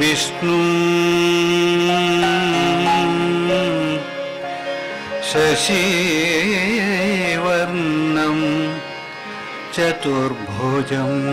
विष्णु शशिवर्णं चतुर्भुजम्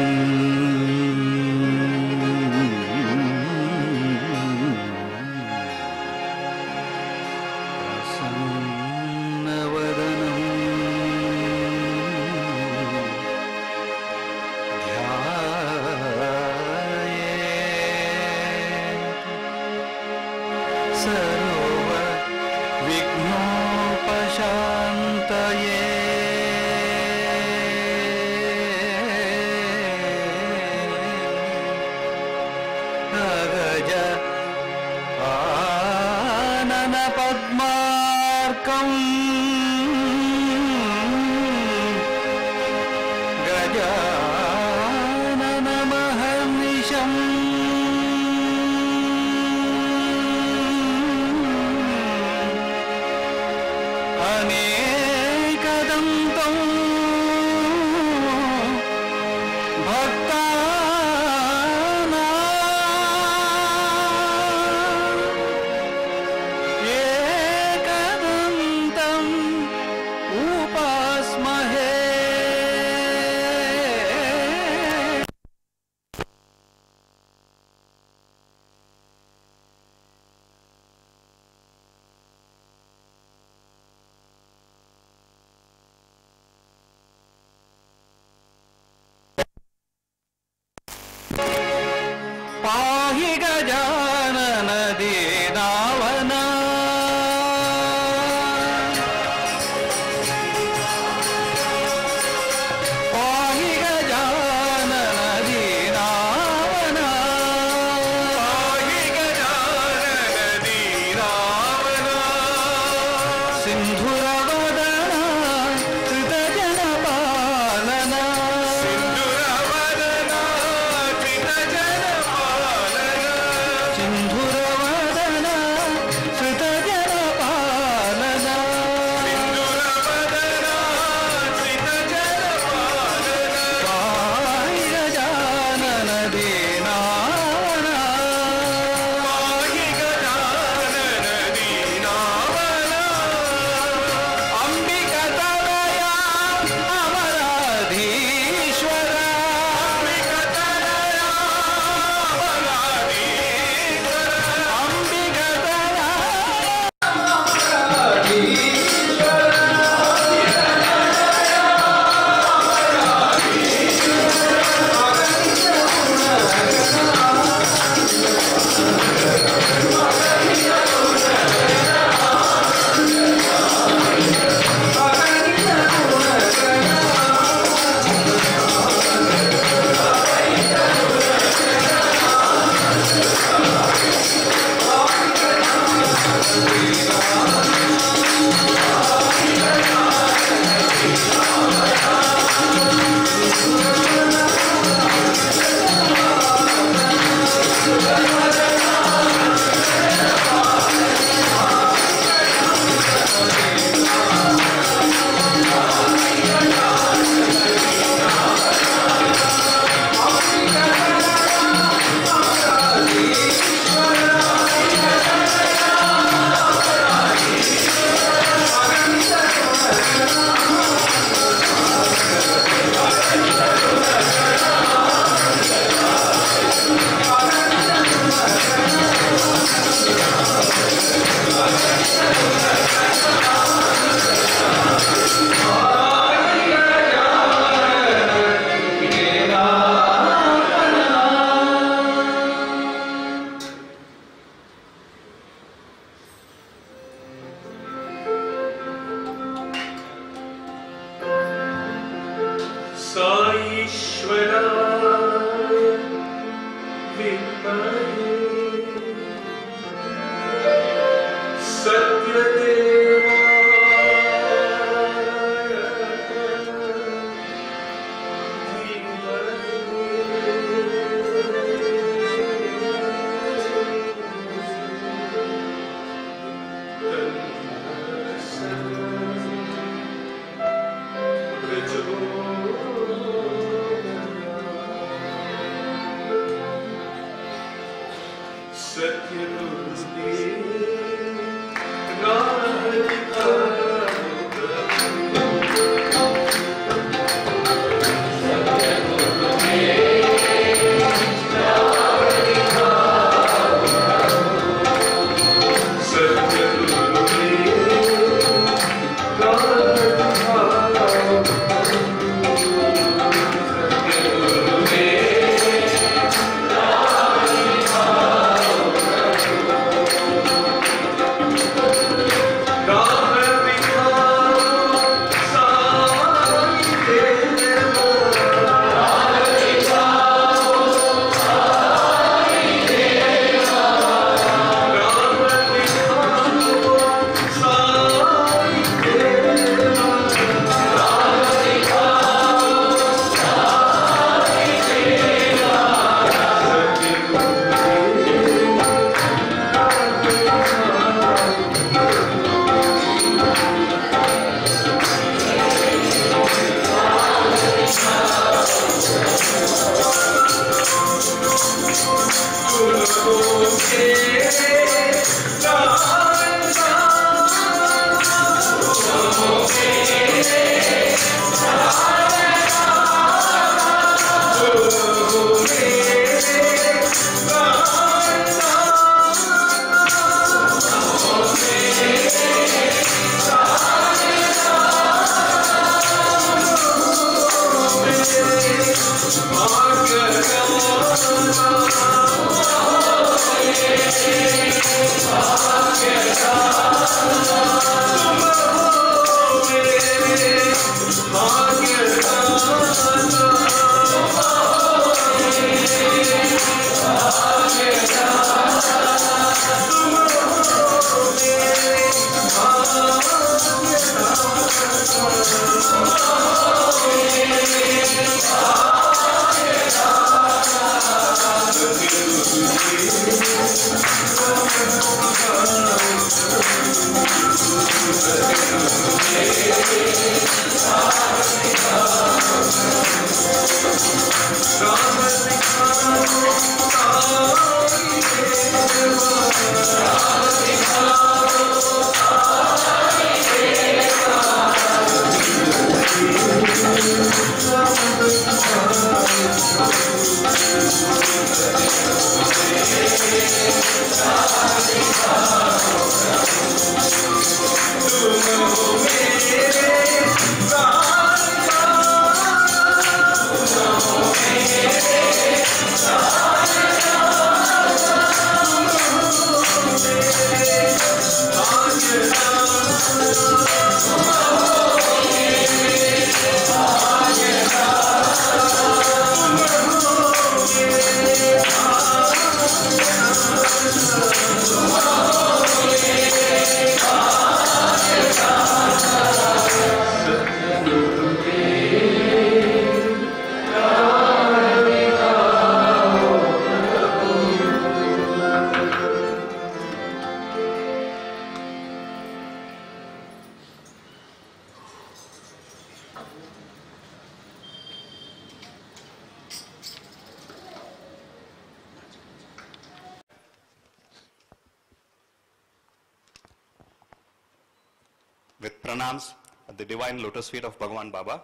With pranams at the divine lotus feet of Bhagavan Baba,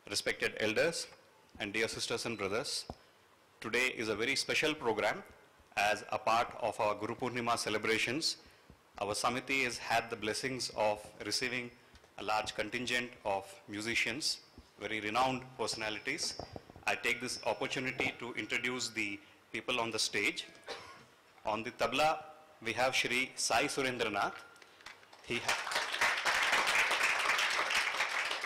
respected elders and dear sisters and brothers, today is a very special program as a part of our Guru Purnima celebrations. Our Samiti has had the blessings of receiving a large contingent of musicians, very renowned personalities. I take this opportunity to introduce the people on the stage. On the tabla, we have Shri Sai Surendrananath.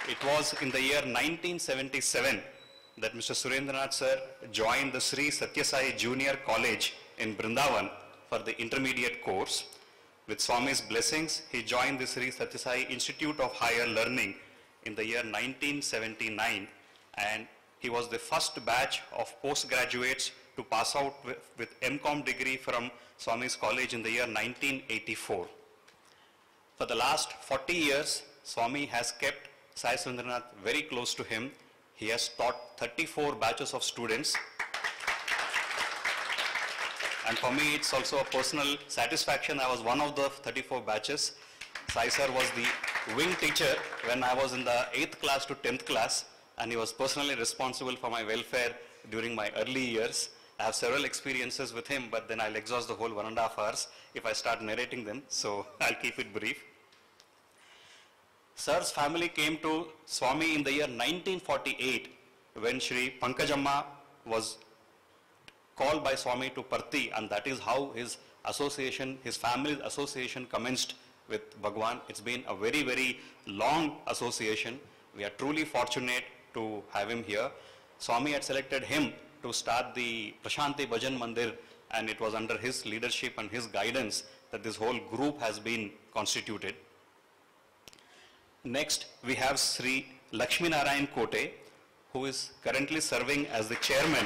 It was in the year 1977 that Mr. Surendranath sir joined the Sri Satya Sai Junior College in Brindavan for the intermediate course. With Swami's blessings, he joined the Sri Satya Sai Institute of Higher Learning in the year 1979, and he was the first batch of postgraduates to pass out with M.Com degree from Swami's college in the year 1984. For the last 40 years, Swami has kept Sai Surendranath very close to him. He has taught 34 batches of students. And for me, it's also a personal satisfaction. I was one of the 34 batches. Sai sir was the wing teacher when I was in the 8th class to 10th class, and he was personally responsible for my welfare during my early years. I have several experiences with him, but then I'll exhaust the whole 1.5 hours if I start narrating them, so I'll keep it brief. Sir's family came to Swami in the year 1948 when Shri Pankajamma was called by Swami to Parthi, and that is how his association, his family's association commenced with Bhagwan. It's been a very, very long association. We are truly fortunate to have him here. Swami had selected him to start the Prashanti Bhajan Mandir, and it was under his leadership and his guidance that this whole group has been constituted. Next, we have Sri Lakshminarayan Kote, who is currently serving as the chairman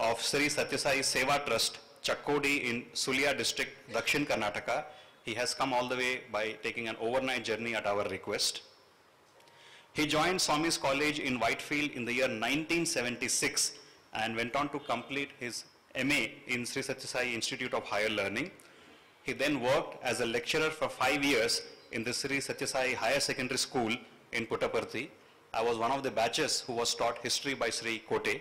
of Sri Satyasai Seva Trust, Chakkodi in Sulia district, Dakshin Karnataka. He has come all the way by taking an overnight journey at our request. He joined Swami's College in Whitefield in the year 1976 and went on to complete his MA in Sri Satyasai Institute of Higher Learning. He then worked as a lecturer for 5 years in the Sri Satyasai Higher Secondary School in Puttaparthi. I was one of the batches who was taught history by Sri Kote.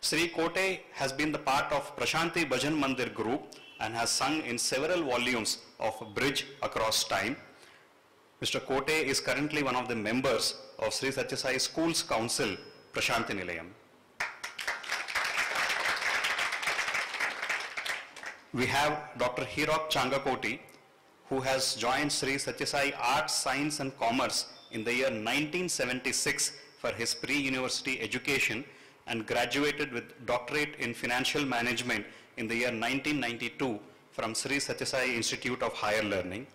Sri Kote has been the part of Prashanti Bhajan Mandir group and has sung in several volumes of Bridge Across Time. Mr. Kote is currently one of the members of Sri Satyasai Schools Council, Prashanti Nilayam. We have Dr. HIROK CHANKAKOTI, who has joined Sri Satyasai Arts, Science and Commerce in the year 1976 for his pre-university education and graduated with doctorate in financial management in the year 1992 from Sri Satyasai Institute of Higher Learning.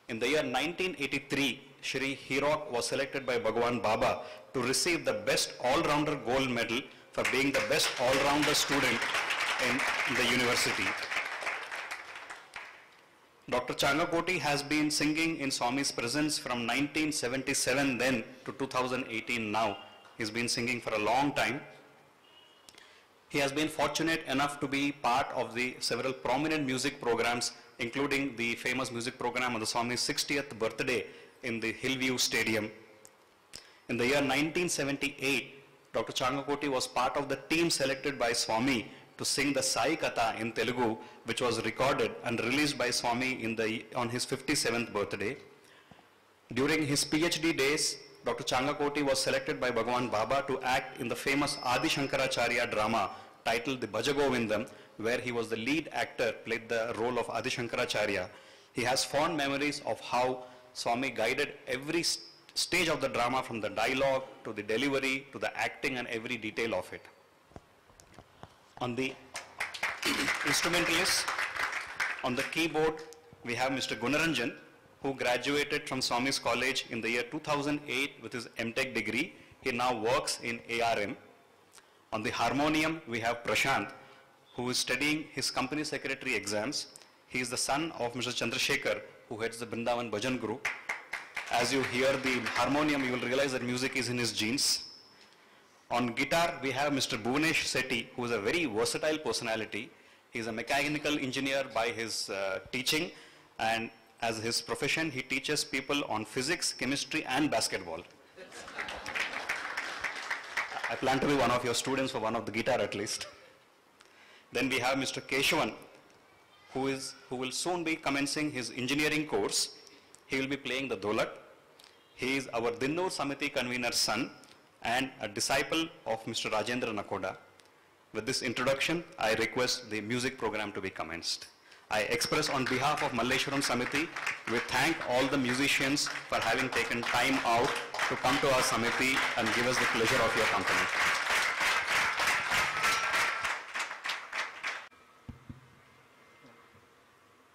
In the year 1983, Shri Hirok was selected by Bhagwan Baba to receive the Best All-Rounder Gold Medal for being the best all-rounder student in the university. Dr. Changakoti has been singing in Swami's presence from 1977 then to 2018 now. He's been singing for a long time. He has been fortunate enough to be part of the several prominent music programs, including the famous music program on the Swami's 60th birthday in the Hillview Stadium. In the year 1978, Dr. Changakoti was part of the team selected by Swami to sing the Sai Katha in Telugu, which was recorded and released by Swami on his 57th birthday. During his PhD days, Dr. Changakoti was selected by Bhagwan Baba to act in the famous Adi Shankaracharya drama titled the Bhaja Govindam, where he was the lead actor, played the role of Adi Shankaracharya. He has fond memories of how Swami guided every stage of the drama, from the dialogue to the delivery to the acting and every detail of it. On the instrumentalist, on the keyboard, we have Mr. Gunaranjan, who graduated from Swami's College in the year 2008 with his MTech degree. He now works in ARM. On the harmonium, we have Prashant, who is studying his company secretary exams. He is the son of Mr. Chandrasekhar, who heads the Brindavan Bhajan group. As you hear the harmonium, you will realize that music is in his genes. On guitar, we have Mr. Bhuvanesh Sethi, who is a very versatile personality. He is a mechanical engineer by his teaching, and as his profession, he teaches people on physics, chemistry, and basketball. I plan to be one of your students for one of the guitar at least. Then we have Mr. Keshavan, who will soon be commencing his engineering course. He will be playing the dholak. He is our Dinnur Samiti convener's son and a disciple of Mr. Rajendra Nakoda. With this introduction, I request the music program to be commenced. I express on behalf of Malleshwaram Samiti, we thank all the musicians for having taken time out to come to our Samiti and give us the pleasure of your company.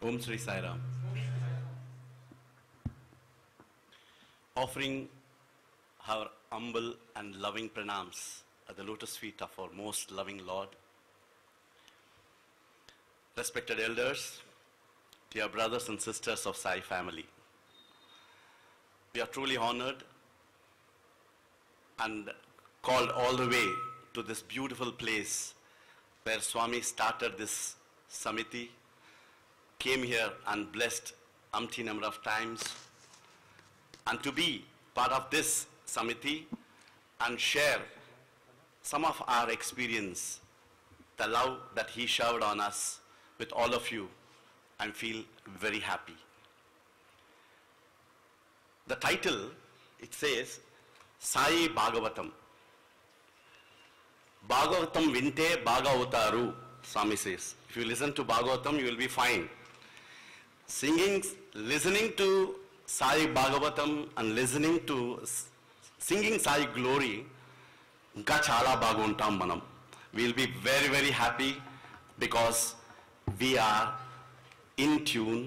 Om Sri Sai Ram. Offering our humble and loving pranams at the lotus feet of our most loving Lord. Respected elders, dear brothers and sisters of Sai family, we are truly honored and called all the way to this beautiful place where Swami started this Samiti, came here and blessed umpteen number of times, and to be part of this Samiti and share some of our experience, the love that he showered on us with all of you, I feel very happy. The title, it says, Sai Bhagavatam. Bhagavatam vinte Bhagavataru, Swami says. If you listen to Bhagavatam, you will be fine. Listening to Sai Bhagavatam and singing Sai glory, ఇంకా చాలా బాగుంటాం మనం. We'll be very, very happy because we are in tune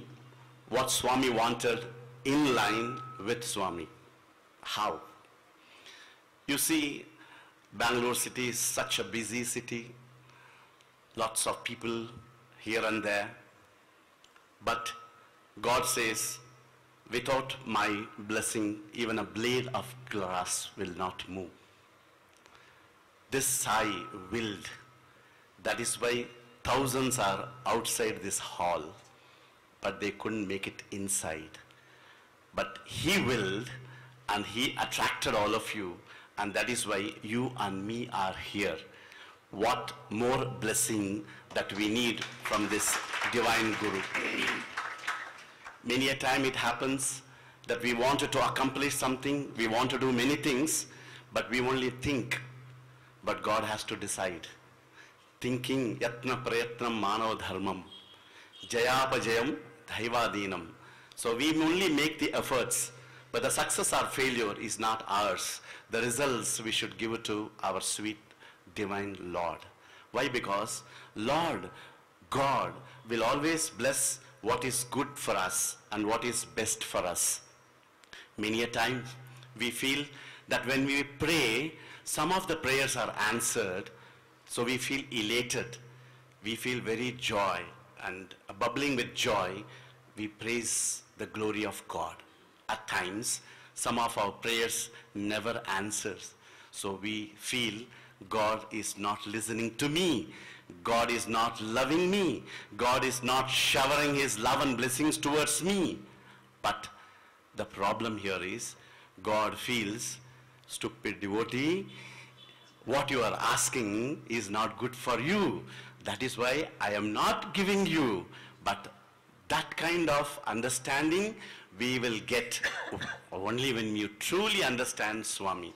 what Swami wanted, in line with Swami. How? You see, Bangalore city is such a busy city, lots of people here and there, but God says, without my blessing, even a blade of grass will not move. This Sai willed. That is why thousands are outside this hall, but they couldn't make it inside. But he willed, and he attracted all of you, and that is why you and me are here. What more blessing that we need from this divine Guru. Many a time it happens that we wanted to accomplish something, we want to do many things, but we only think. But God has to decide. Thinking yatna prayatnam manava dharmam, jayapajayam dhaivadinam. So we only make the efforts, but the success or failure is not ours. The results we should give it to our sweet divine Lord. Why? Because Lord God will always bless what is good for us and what is best for us. Many a time we feel that when we pray, some of the prayers are answered, so we feel elated. We feel very joy, and bubbling with joy, we praise the glory of God. At times, some of our prayers never answers. So we feel God is not listening to me. God is not loving me. God is not showering his love and blessings towards me. But the problem here is, God feels, stupid devotee, what you are asking is not good for you. That is why I am not giving you. But that kind of understanding we will get only when you truly understand Swami.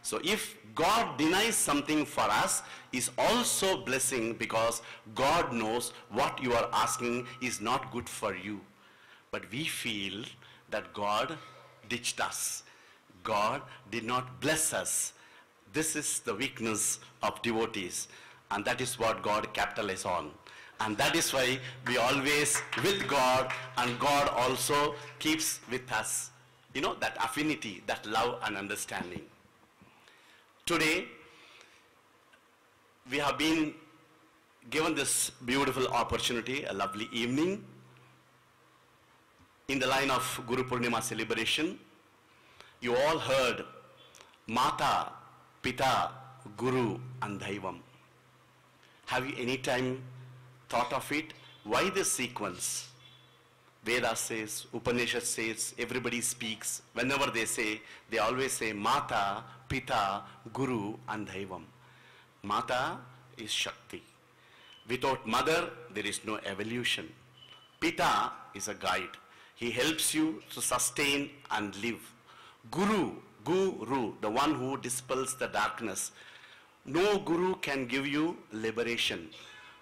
So if God denies something for us, is also blessing, because God knows what you are asking is not good for you. But we feel that God ditched us. God did not bless us. This is the weakness of devotees, and that is what God capitalizes on. And that is why we always with God, and God also keeps with us. You know, that affinity, that love and understanding. Today, we have been given this beautiful opportunity, a lovely evening, in the line of Guru Purnima celebration. You all heard Mata, Pita, Guru and Daivam. Have you any time thought of it? Why this sequence? Veda says, Upanishad says, everybody speaks. Whenever they say, they always say Mata, Pita, Guru and Daivam. Mata is Shakti. Without mother, there is no evolution. Pita is a guide. He helps you to sustain and live. Guru, the one who dispels the darkness. No guru can give you liberation,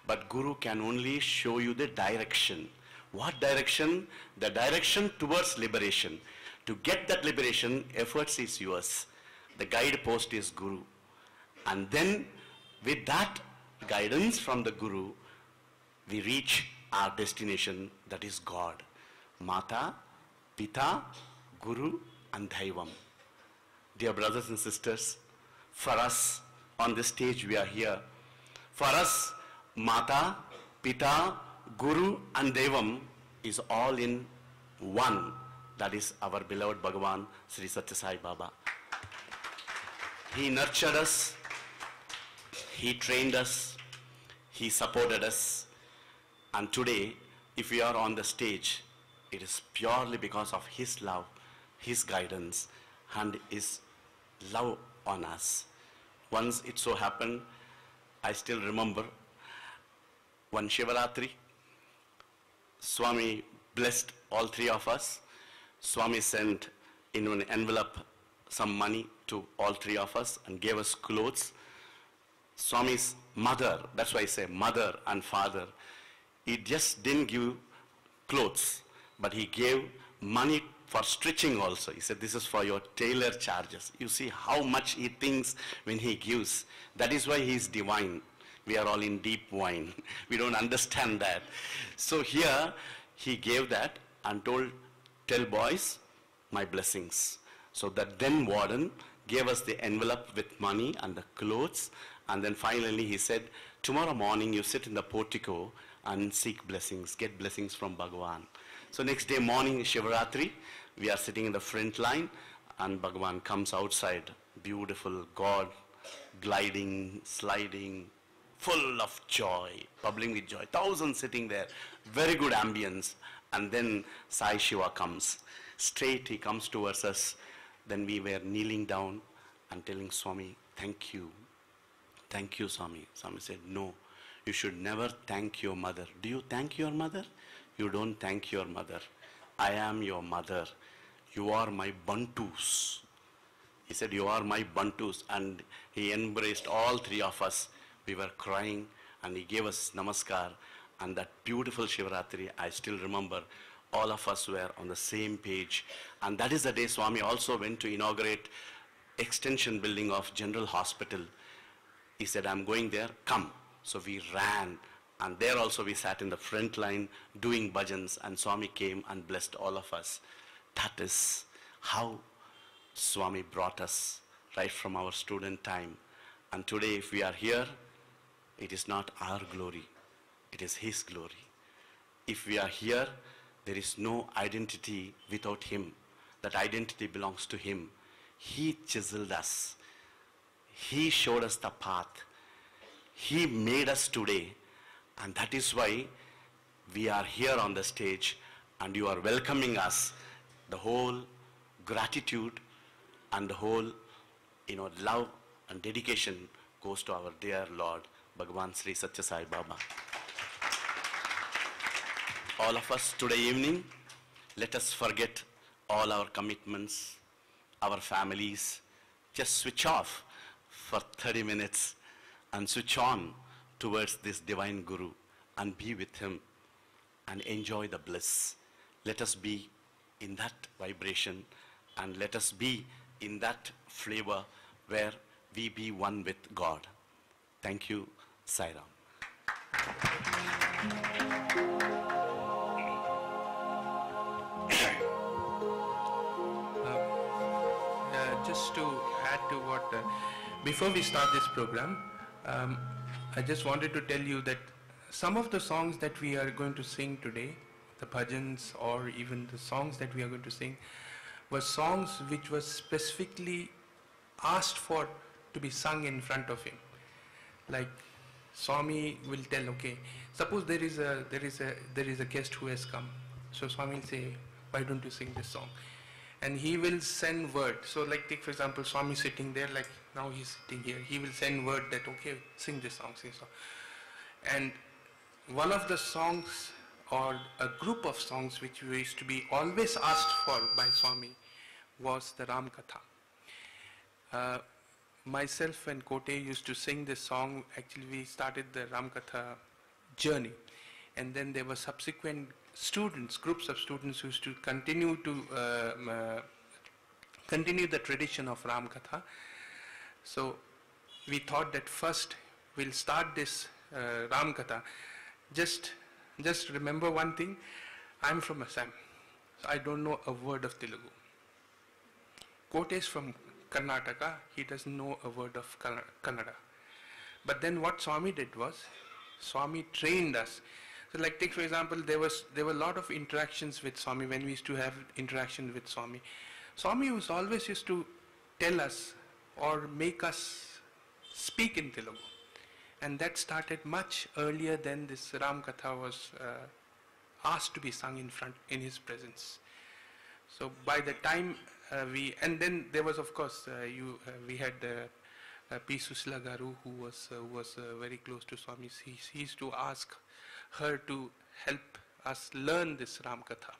but guru can only show you the direction. What direction? The direction towards liberation. To get that liberation, efforts is yours. The guidepost is Guru. And then with that guidance from the Guru, we reach our destination, that is God. Mata, Pita, Guru and Daivam. Dear brothers and sisters, for us on this stage we are here. For us, Mata, Pita, Guru and Daivam is all in one. That is our beloved Bhagavan, Sri Satya Sai Baba. He nurtured us, He trained us, he supported us, and today, if we are on the stage, it is purely because of his love, his guidance, and his love on us. Once it so happened, I still remember, one Shivaratri, Swami blessed all three of us. Swami sent in an envelope some money to all three of us and gave us clothes. Swami's mother, that's why I say mother and father, he just didn't give clothes, but he gave money for stitching also. He said, this is for your tailor charges. You see how much he thinks when he gives. That is why he is divine. We are all in deep wine. We don't understand that. So here, he gave that and told, tell boys, my blessings. So that then warden gave us the envelope with money and the clothes. And then finally he said, tomorrow morning you sit in the portico and seek blessings, get blessings from Bhagavan. So next day morning, Shivaratri, we are sitting in the front line and Bhagavan comes outside. Beautiful God, gliding, sliding, full of joy, bubbling with joy. Thousands sitting there, very good ambience. And then Sai Shiva comes. Straight he comes towards us. Then we were kneeling down and telling Swami, thank you. Thank you, Swami. Swami said, no, you should never thank your mother. Do you thank your mother? You don't thank your mother. I am your mother. You are my Bantus. He said, you are my Bantus. And he embraced all three of us. We were crying and he gave us namaskar. And that beautiful Shivaratri, I still remember, all of us were on the same page. And that is the day Swami also went to inaugurate extension building of General Hospital. He said, I'm going there, come. So we ran. And there also we sat in the front line doing bhajans, and Swami came and blessed all of us. That is how Swami brought us right from our student time. And today if we are here, it is not our glory, it is his glory. If we are here, there is no identity without him. That identity belongs to him. He chiseled us. He showed us the path. He made us today. And that is why we are here on the stage and you are welcoming us. The whole gratitude and the whole, love and dedication goes to our dear Lord, Bhagavan Sri Satya Sai Baba. All of us today evening, let us forget all our commitments, our families. Just switch off for 30 minutes and switch on towards this divine Guru and be with him and enjoy the bliss. Let us be in that vibration and let us be in that flavor where we be one with God. Thank you, Sai Ram. Just to add to what, before we start this program, I just wanted to tell you that some of the songs that we are going to sing today, the bhajans or even the songs that we are going to sing, were songs which were specifically asked for to be sung in front of him. Like Swami will tell, okay, suppose there is a guest who has come. So Swami will say, why don't you sing this song? And he will send word. So like take for example, Swami sitting there, like now he's sitting here. He will send word that, okay, sing this song, sing this song. And one of the songs or a group of songs which used to be always asked for by Swami was the Ram Katha. Myself and Kote used to sing this song. Actually, we started the Ram Katha journey. And then there were subsequent students, groups of students who used to continue the tradition of Ram Katha. So we thought that first we'll start this Ram Katha. Just remember one thing, I'm from Assam, so I don't know a word of Telugu. Kote is from Karnataka, he doesn't know a word of Kannada. But then what Swami did was, Swami trained us. So like take for example, there were a lot of interactions with Swami when we used to have interaction with Swami. Swami was always used to tell us or make us speak in Telugu. And that started much earlier than this Ram Katha was asked to be sung in his presence. So by the time and then there was, of course, we had P. Susila Garu, who was very close to Swami. He used to ask her to help us learn this Ram Katha.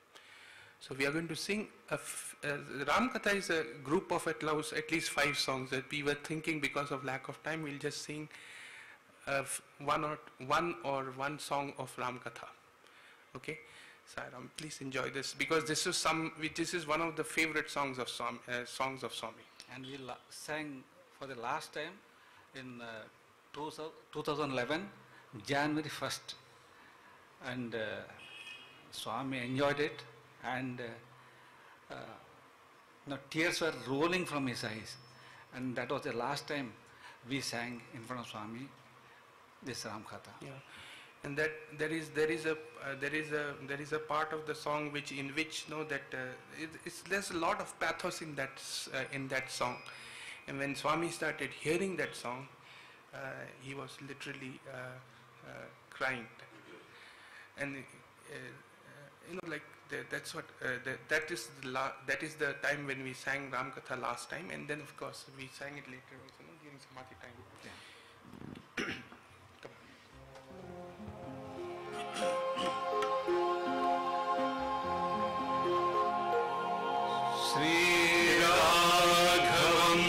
So we are going to sing. Ram Katha is a group of at least 5 songs that we were thinking, because of lack of time, we'll just sing one song of Ram Katha. Okay, Sairam, please enjoy this, because this is one of the favorite songs of Swami. And we sang for the last time in 2011, January 1st, and Swami enjoyed it, and tears were rolling from his eyes, and that was the last time we sang in front of Swami this Ram Katha. Yeah, and that there is a part of the song there's a lot of pathos in that song, and when Swami started hearing that song, he was literally crying, and that's what that is the time when we sang Ram Katha last time, and then of course we sang it later also, during Samadhi time. Yeah. Sri Raghavam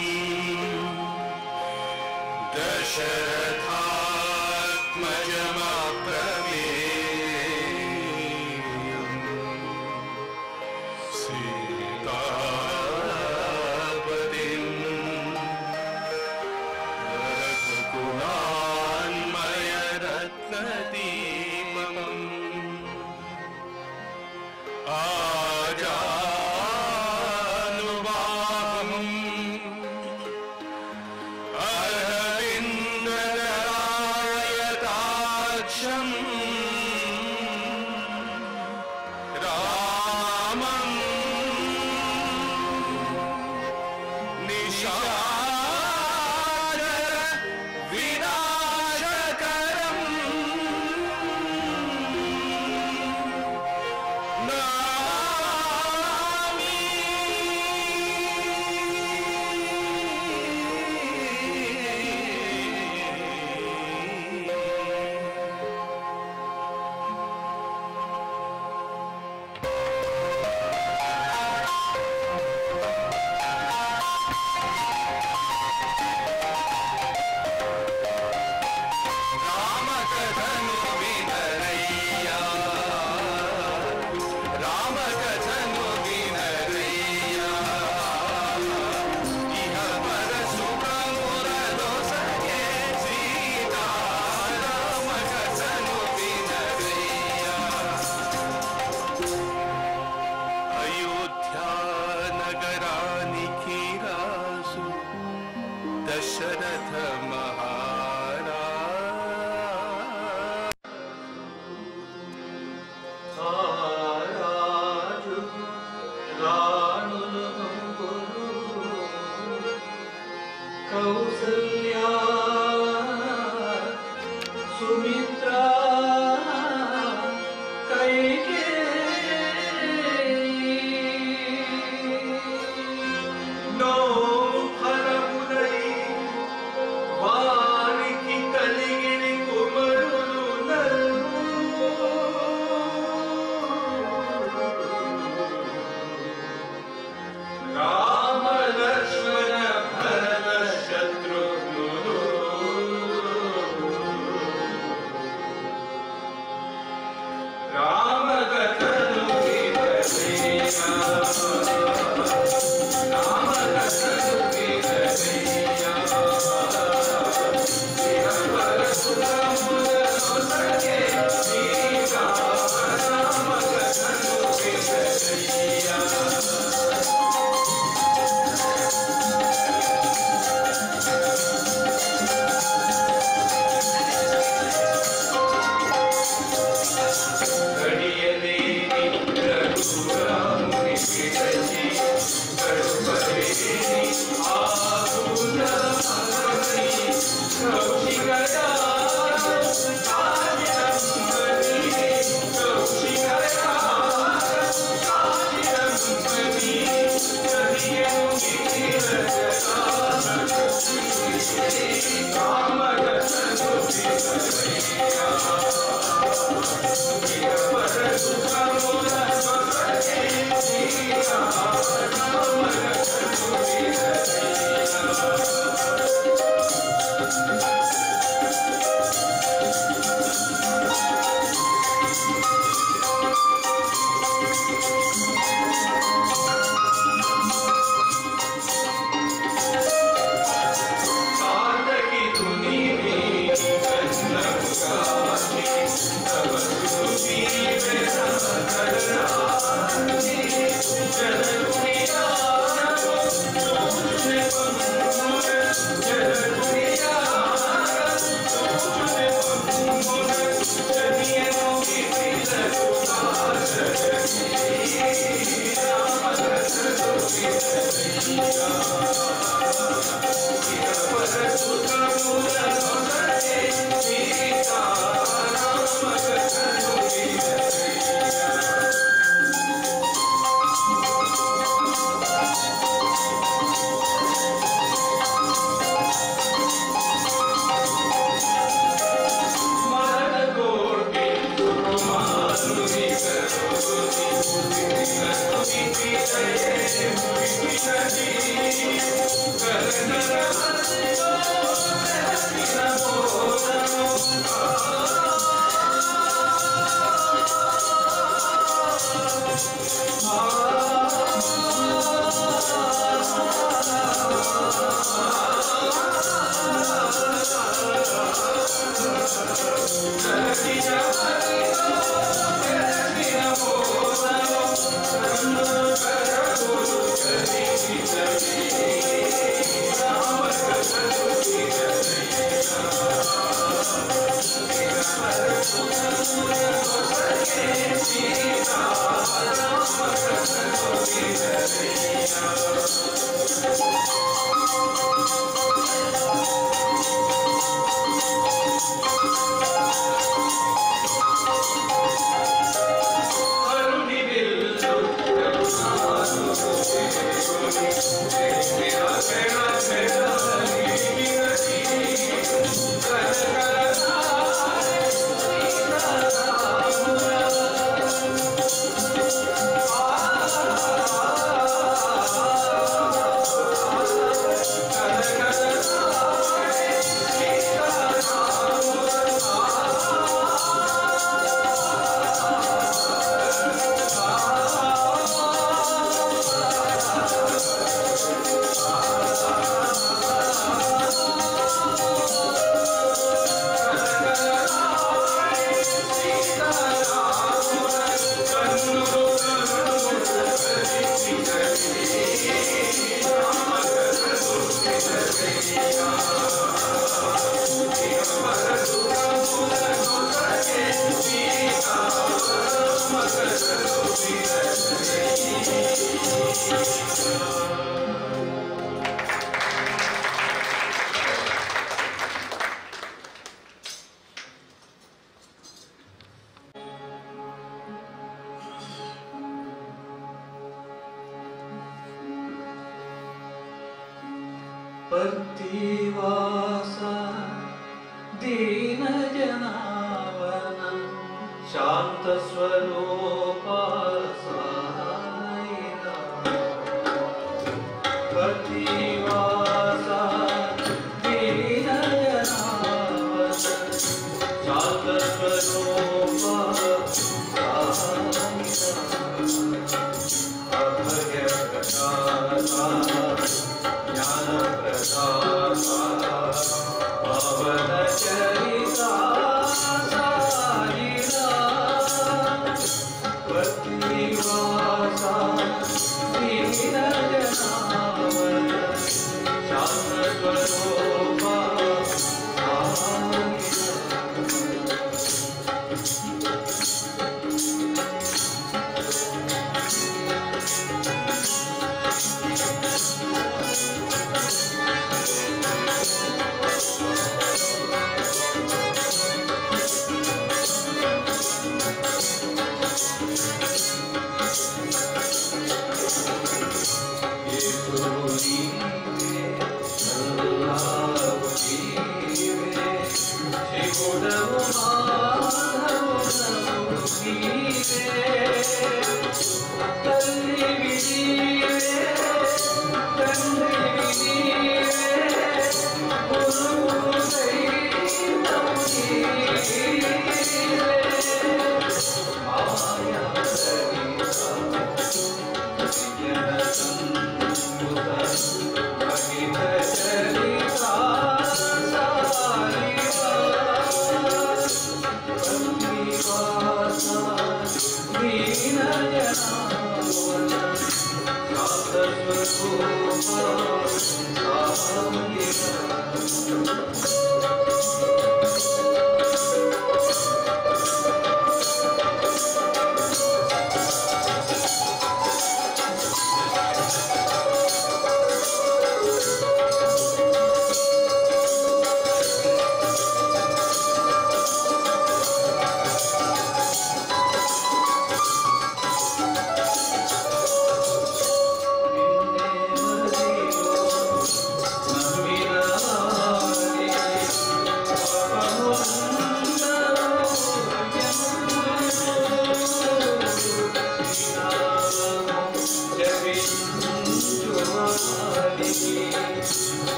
Dasharathatmajam Aprameeyam Sitapatim Raghugunanmaya Ratnadipam भक्तिवासा दीनजनावना शान्तस्वरूपा Saira भक्तिवासा दीनजनावना शान्तस्वरूपा Saira अभयप्रदाता ज्ञानप्रदाता पावनचरिता Saira भक्तिवासा दीनजनावन शान्तस्वरूपा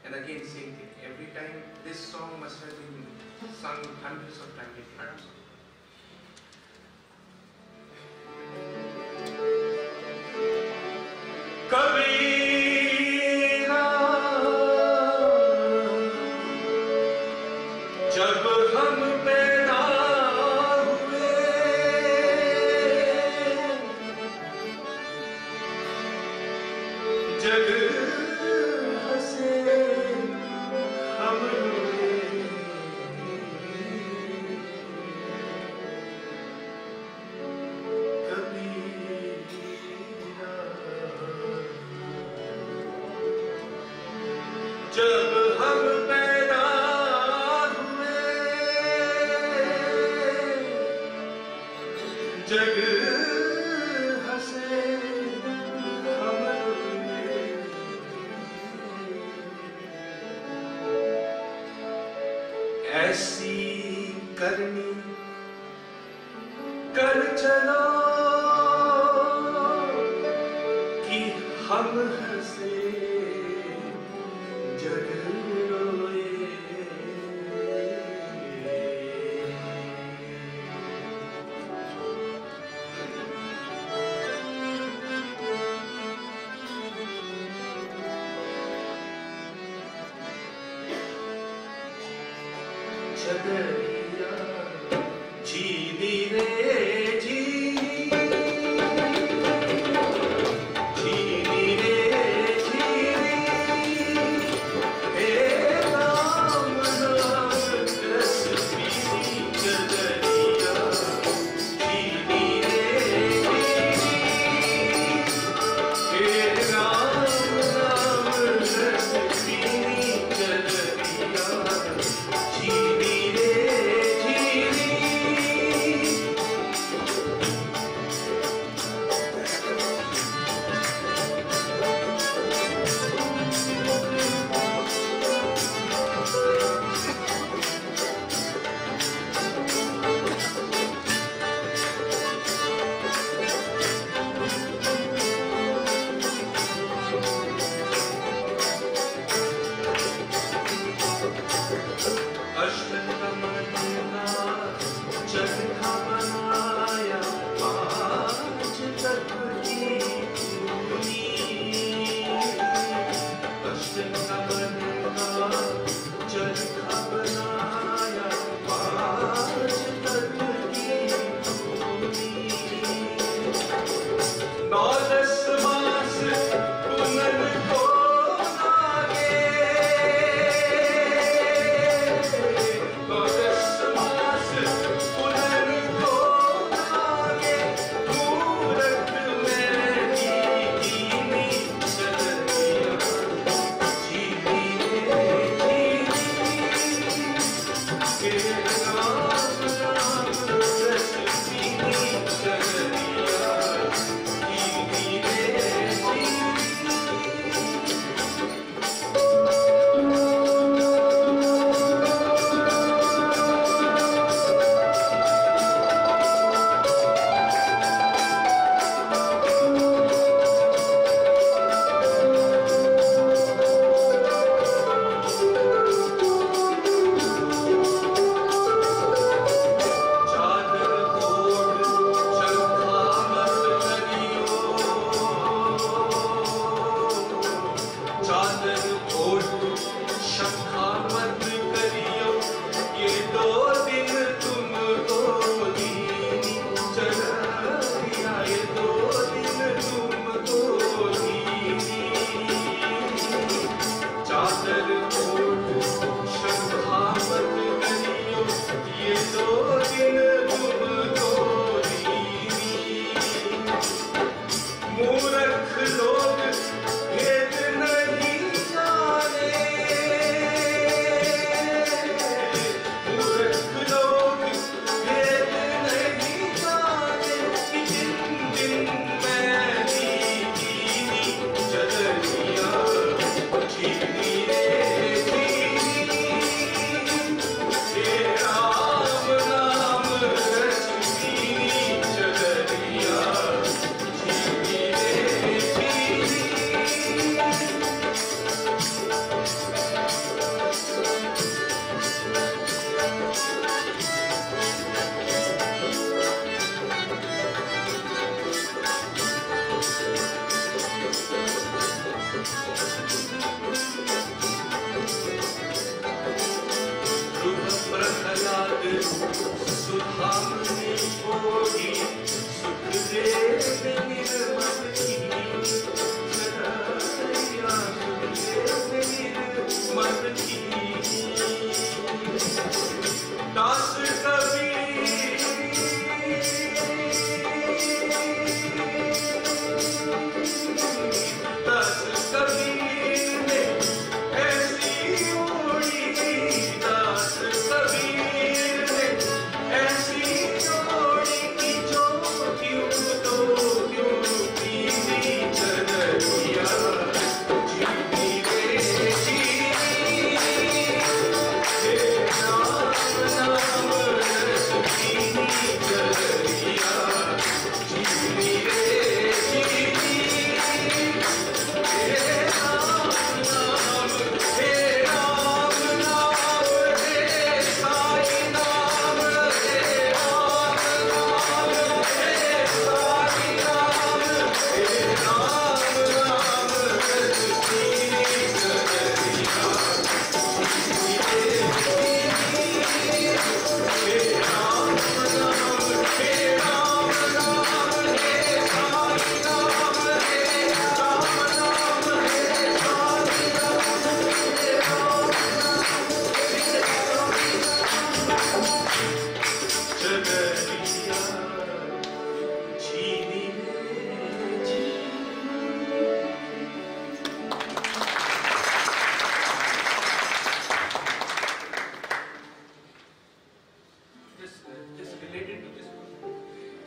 And again, same thing. Every time, this song must have been sung hundreds of times in front. जग हसे हम रोए। ऐसी करनी कर चलो कि हम हंसे जग रोए। छदरिया जीनी रे जीनी, जीनी रे जीनी, हे राम नाम रस पीनी छदरिया जीनी रे जीनी, हे राम नाम रस पीनी छदरिया जीनी रे जीनी। अष्टकमना चरखा बनाया पाँच तत्व की धूनी। अष्टकमना चरखा बनाया पाँच तत्व की धूनी। 9 10 मास पुनन को लागे, 9 10 मास पुनन को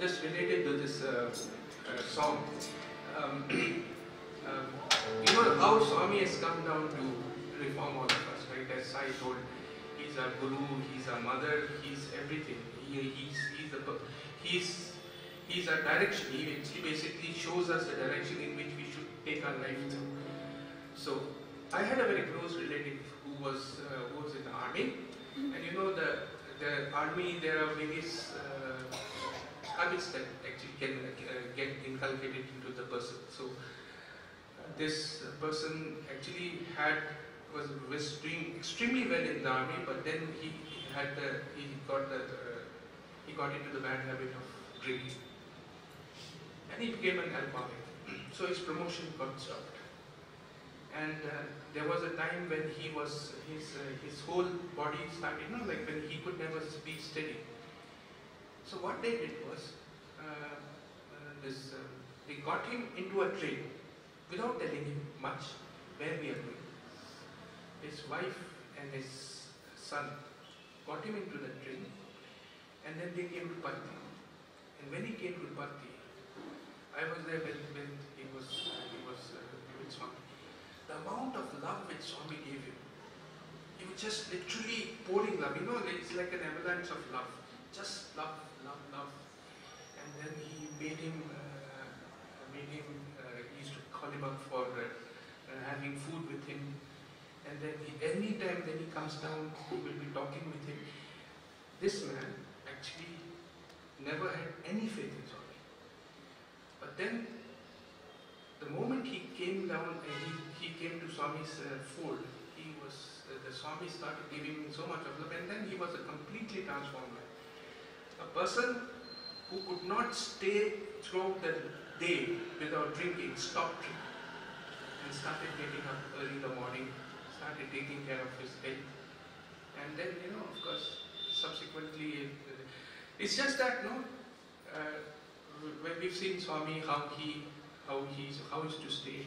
just related to this song. Um, you know how Swami has come down to reform all of us, right? As I told, he's our guru, he's our mother, he's everything. He's our direction. He basically shows us the direction in which we should take our life through. So I had a very close relative who was in the army, and you know the army, there are various habits that actually can get inculcated into the person. So this person actually was doing extremely well in the army, but then he got into the bad habit of drinking, and he became an alcoholic. So his promotion got stopped, and there was a time when his whole body started, like when he could never be steady. So what they did was, they got him into a train without telling him much where we are going. His wife and his son got him into the train, and then they came to Patti. And when he came to Patti, I was there when he was with Swami. The amount of love which Swami gave him, he was just literally pouring love. It's like an avalanche of love. Just love, love, love. And then he made him, he used to call him up for having food with him. And then any time when he comes down, he will be talking with him. This man actually never had any faith in Swami. But then, the moment he came down and he came to Swami's fold, the Swami started giving him so much of love, and then he was a completely transformed man. A person who could not stay throughout the day without drinking, stopped drinking, and started getting up early in the morning, started taking care of his health, and then, of course, subsequently, it's just that, when we've seen Swami, how he used to stay,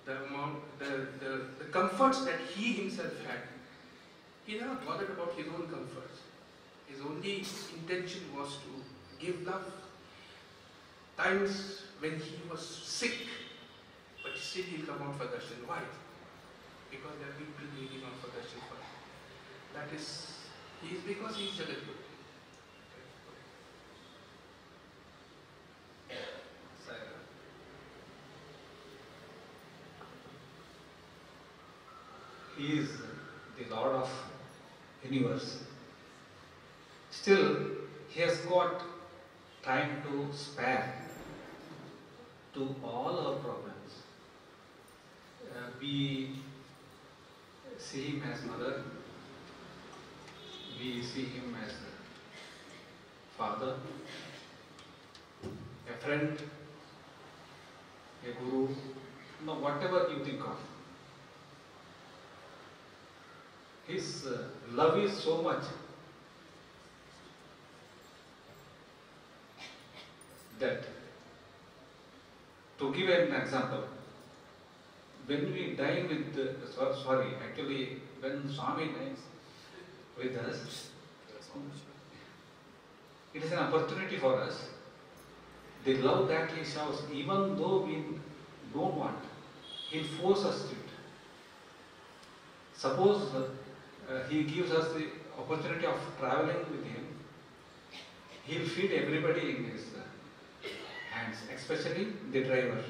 the comforts that he himself had, he never bothered about his own comforts. His only intention was to give love. Times when he was sick, but still he'll come out for darshan. Why? Because there are people waiting out for darshan for him. That is, because he is Jagadguru. He is the Lord of universe. Still, he has got time to spare to all our problems. We see him as mother, we see him as father, a friend, a guru, whatever you think of. His love is so much that, to give an example, when we dine with, when Swami dines with us, it is an opportunity for us. The love that he shows, even though we don't want, he forces us to it. Suppose he gives us the opportunity of traveling with him, he will feed everybody in his hands, especially the driver.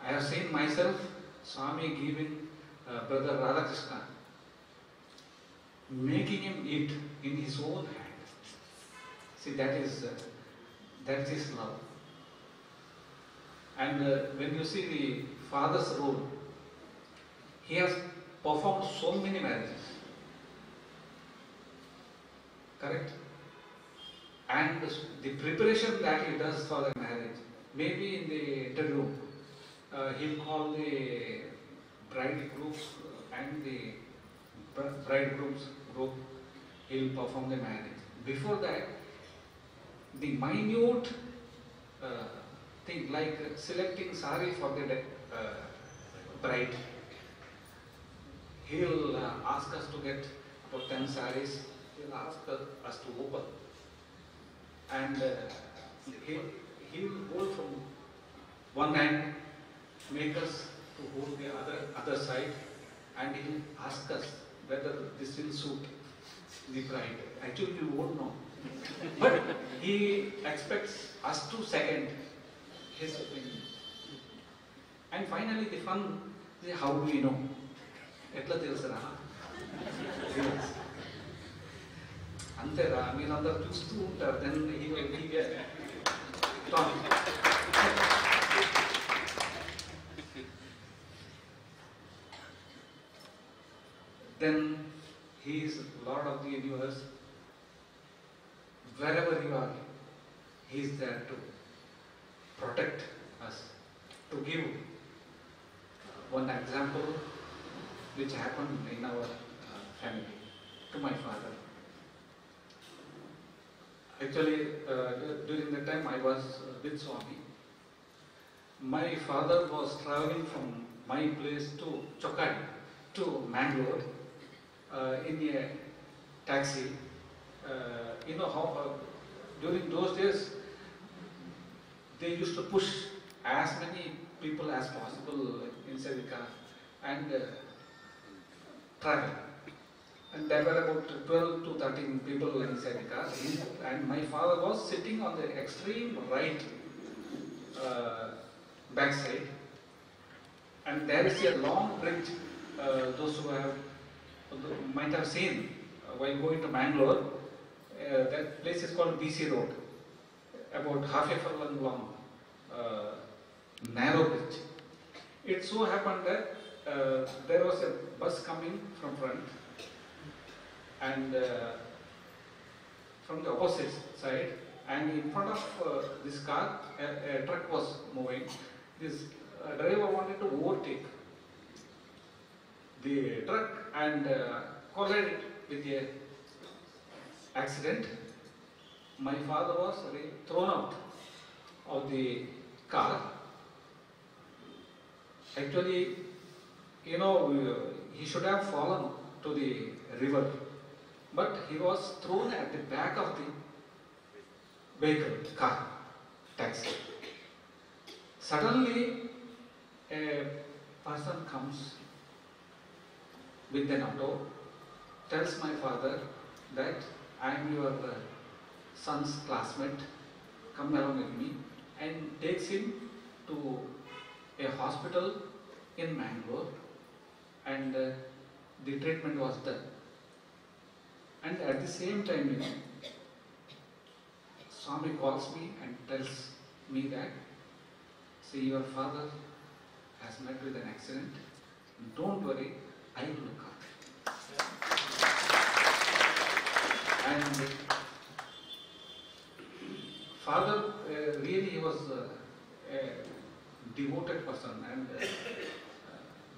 I have seen myself, Swami giving Brother Radhakrishna, making him eat in his own hand. See, that is his love. And when you see the father's role, he has performed so many marriages. Correct? And the preparation that he does for the marriage, maybe in the interview, he'll call the bride group and the bridegroom's group, he'll perform the marriage. Before that, the minute thing like selecting sari for the bride, he'll ask us to get about 10 saris. He'll ask us to open. And he will hold from one hand, make us to hold the other side, and he will ask us whether this will suit the bride. Actually, we won't know. But he expects us to second his opinion. And finally, the fun is how do we know? Etla telusara? Antera, meerandaru chustu untaru, then he will talk. Then he is Lord of the universe. Wherever you are, he is there to protect us. To give one example which happened in our family to my father. Actually, during the time I was with Swami, my father was traveling from my place to Chokai, to Mangalore, in a taxi. You know how during those days they used to push as many people as possible inside the car and travel. And there were about 12 to 13 people inside the car, and my father was sitting on the extreme right backside. And there is a long bridge. Those who might have seen while going to Mangalore, that place is called BC Road, about half a furlong long, narrow bridge. It so happened that there was a bus coming from front, and from the opposite side, and in front of this car, a truck was moving. This driver wanted to overtake the truck and collided with a accident. My father was thrown out of the car. Actually, you know, he should have fallen to the river, but he was thrown at the back of the vehicle, car, taxi. Suddenly, a person comes with an auto, tells my father that I am your son's classmate, come along with me, and takes him to a hospital in Mangalore, and the treatment was done. And at the same time, you know, Swami calls me and tells me that, see, your father has met with an accident, don't worry, I will look after him. And father, really he was a devoted person, and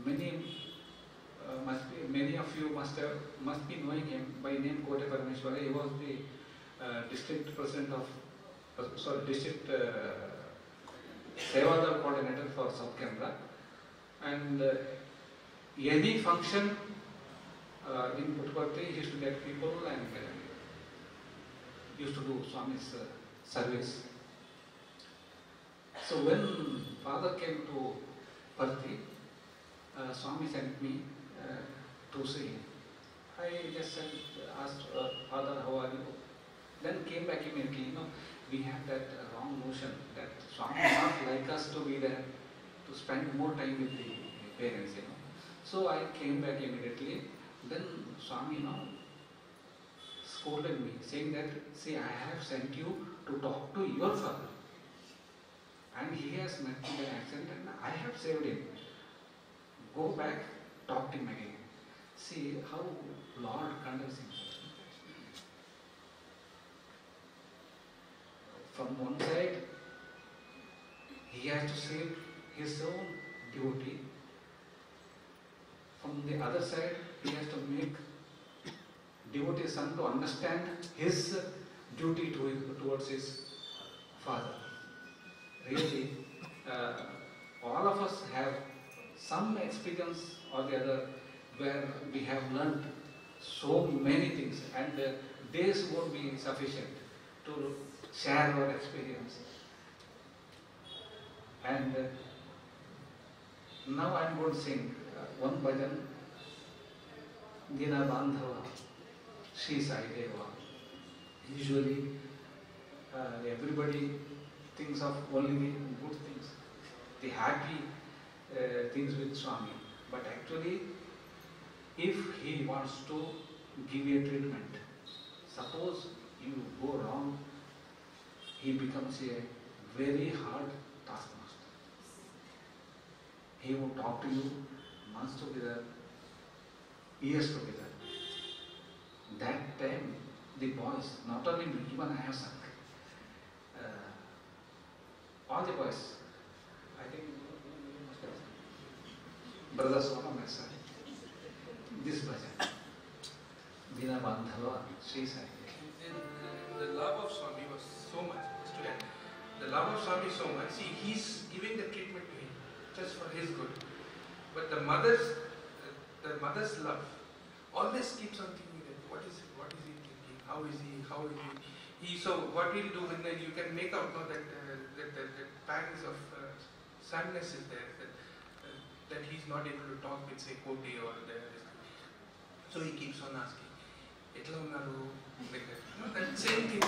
many of you must be knowing him by name Kote Parameshwara. He was the district president of, district Sevadar coordinator for South Canada, and any function in Puttaparthi, he used to get people and used to do Swami's service. So when father came to Parthi, Swami sent me to see him. I just asked father, how are you? Then came back immediately. You know, we have that wrong notion that Swami does not like us to be there, to spend more time with the parents. You know. So I came back immediately. Then Swami, you know, scolded me, saying that, see, I have sent you to talk to your father, and he has met with an accident, and I have saved him. Go back, talk to him again. See how Lord conducts himself. From one side, he has to save his own duty. From the other side, he has to make devotee son to understand his duty towards his father. Really, all of us have some experience or the other where we have learned so many things, and days won't be sufficient to share our experience. And now I'm going to sing one bhajan, Dina Bandhava, Sri Sai Deva. Usually everybody thinks of only the good things, the happy things with Swami. But actually, if he wants to give you a treatment, suppose you go wrong, he becomes a very hard taskmaster. He will talk to you months together, years together. That time, the boys, not only me, even I have sung, all the boys, I think you must have sung. Brother Sona has sung this bhajan, Dina Bandhava, Sri Sai. The love of Swami was so much. The love of Swami so much. See, he's giving the treatment to him just for his good. But the mother's love always keeps on thinking that what is he thinking? How is he? So what we'll do, and then you can make out now that the pangs of sadness is there, that he's not able to talk with say Kote or so he keeps on asking, etla unnaru, like that. You know, that same thing.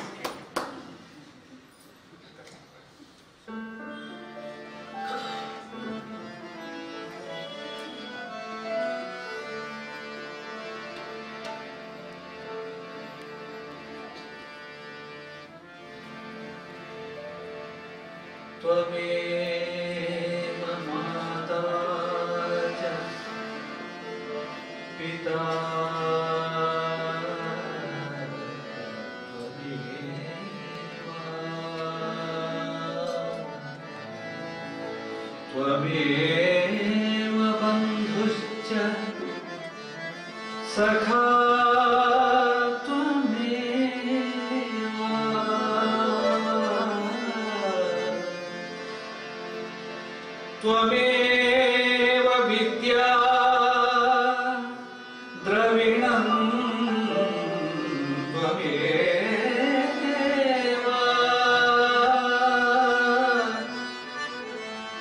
त्वमेव माता च पिता त्वमेव बन्धुश्च सखा त्वमेव विद्या द्रविणं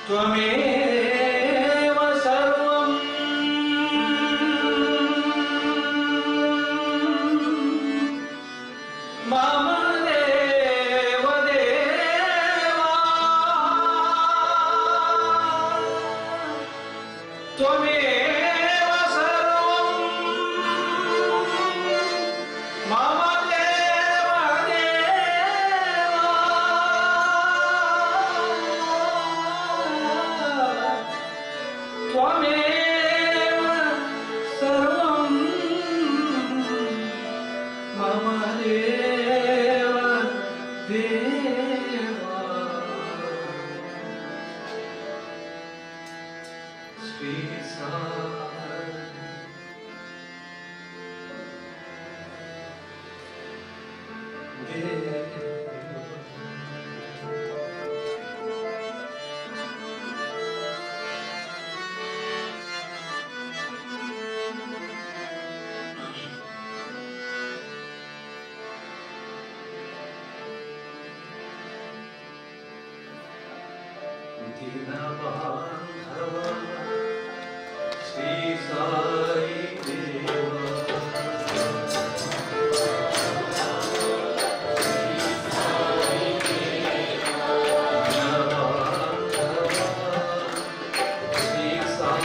त्वमेव सर्वं मम देव देवा त्वमेव सर्वं मम देव देवा त्वमेव सर्वं मम देव देवा Sri Sai Deva. Dina Bandhava Sri Sai Deva. Deva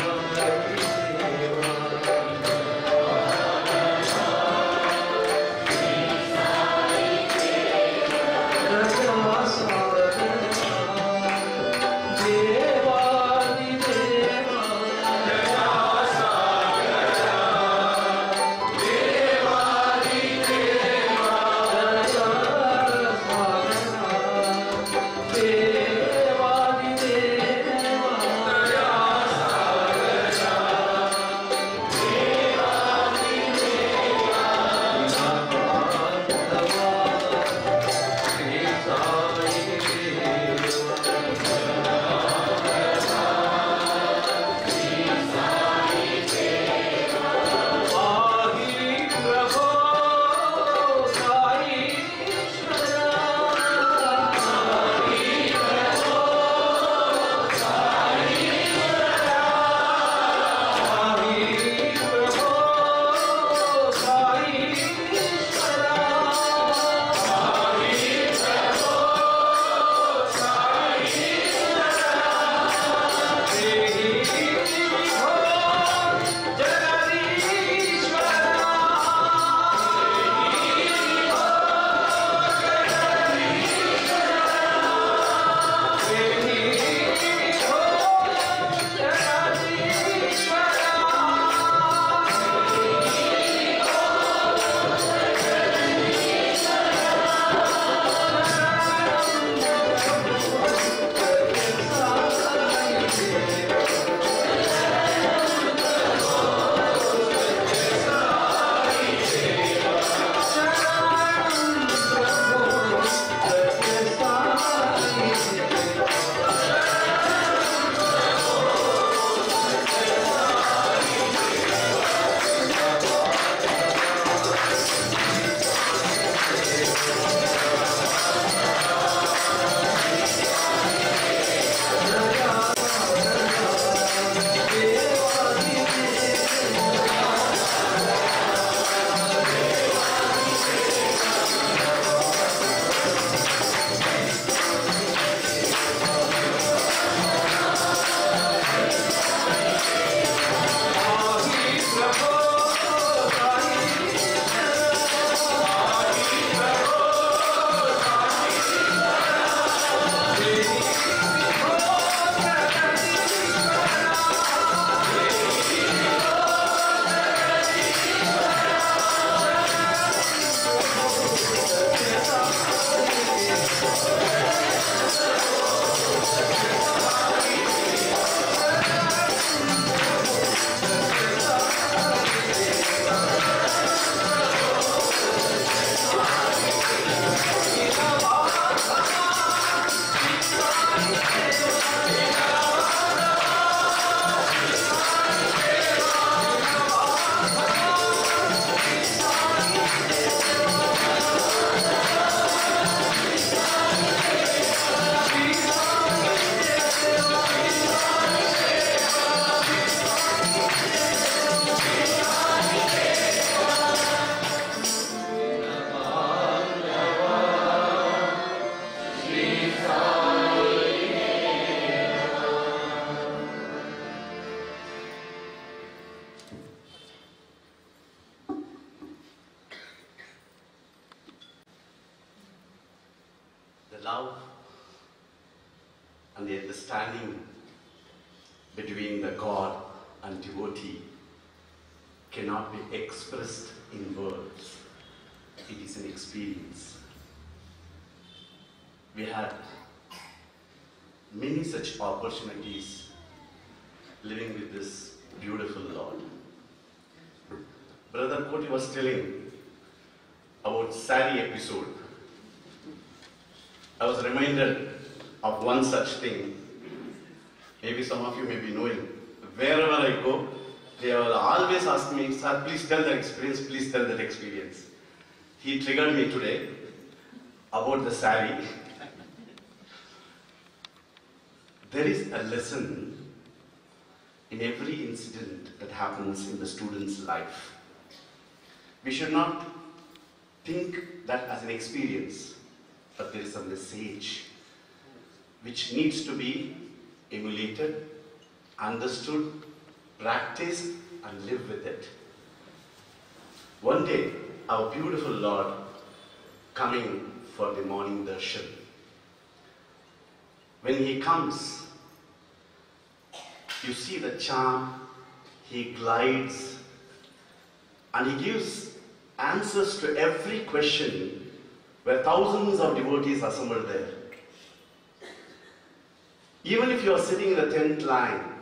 the love and the understanding between the God and devotee cannot be expressed in words. It is an experience. We had many such opportunities living with this beautiful Lord. Brother Koti was telling about Sari episode. I was reminded of one such thing. Maybe some of you may be knowing. Wherever I go, they will always ask me, "Sir, please tell that experience, please tell that experience." He triggered me today about the sari. There is a lesson in every incident that happens in the student's life. We should not think that as an experience, but there is a message which needs to be emulated, understood, practiced, and live with it. One day, our beautiful Lord coming for the morning darshan. When he comes, you see the charm, he glides, and he gives answers to every question where thousands of devotees assembled there. Even if you are sitting in the 10th line,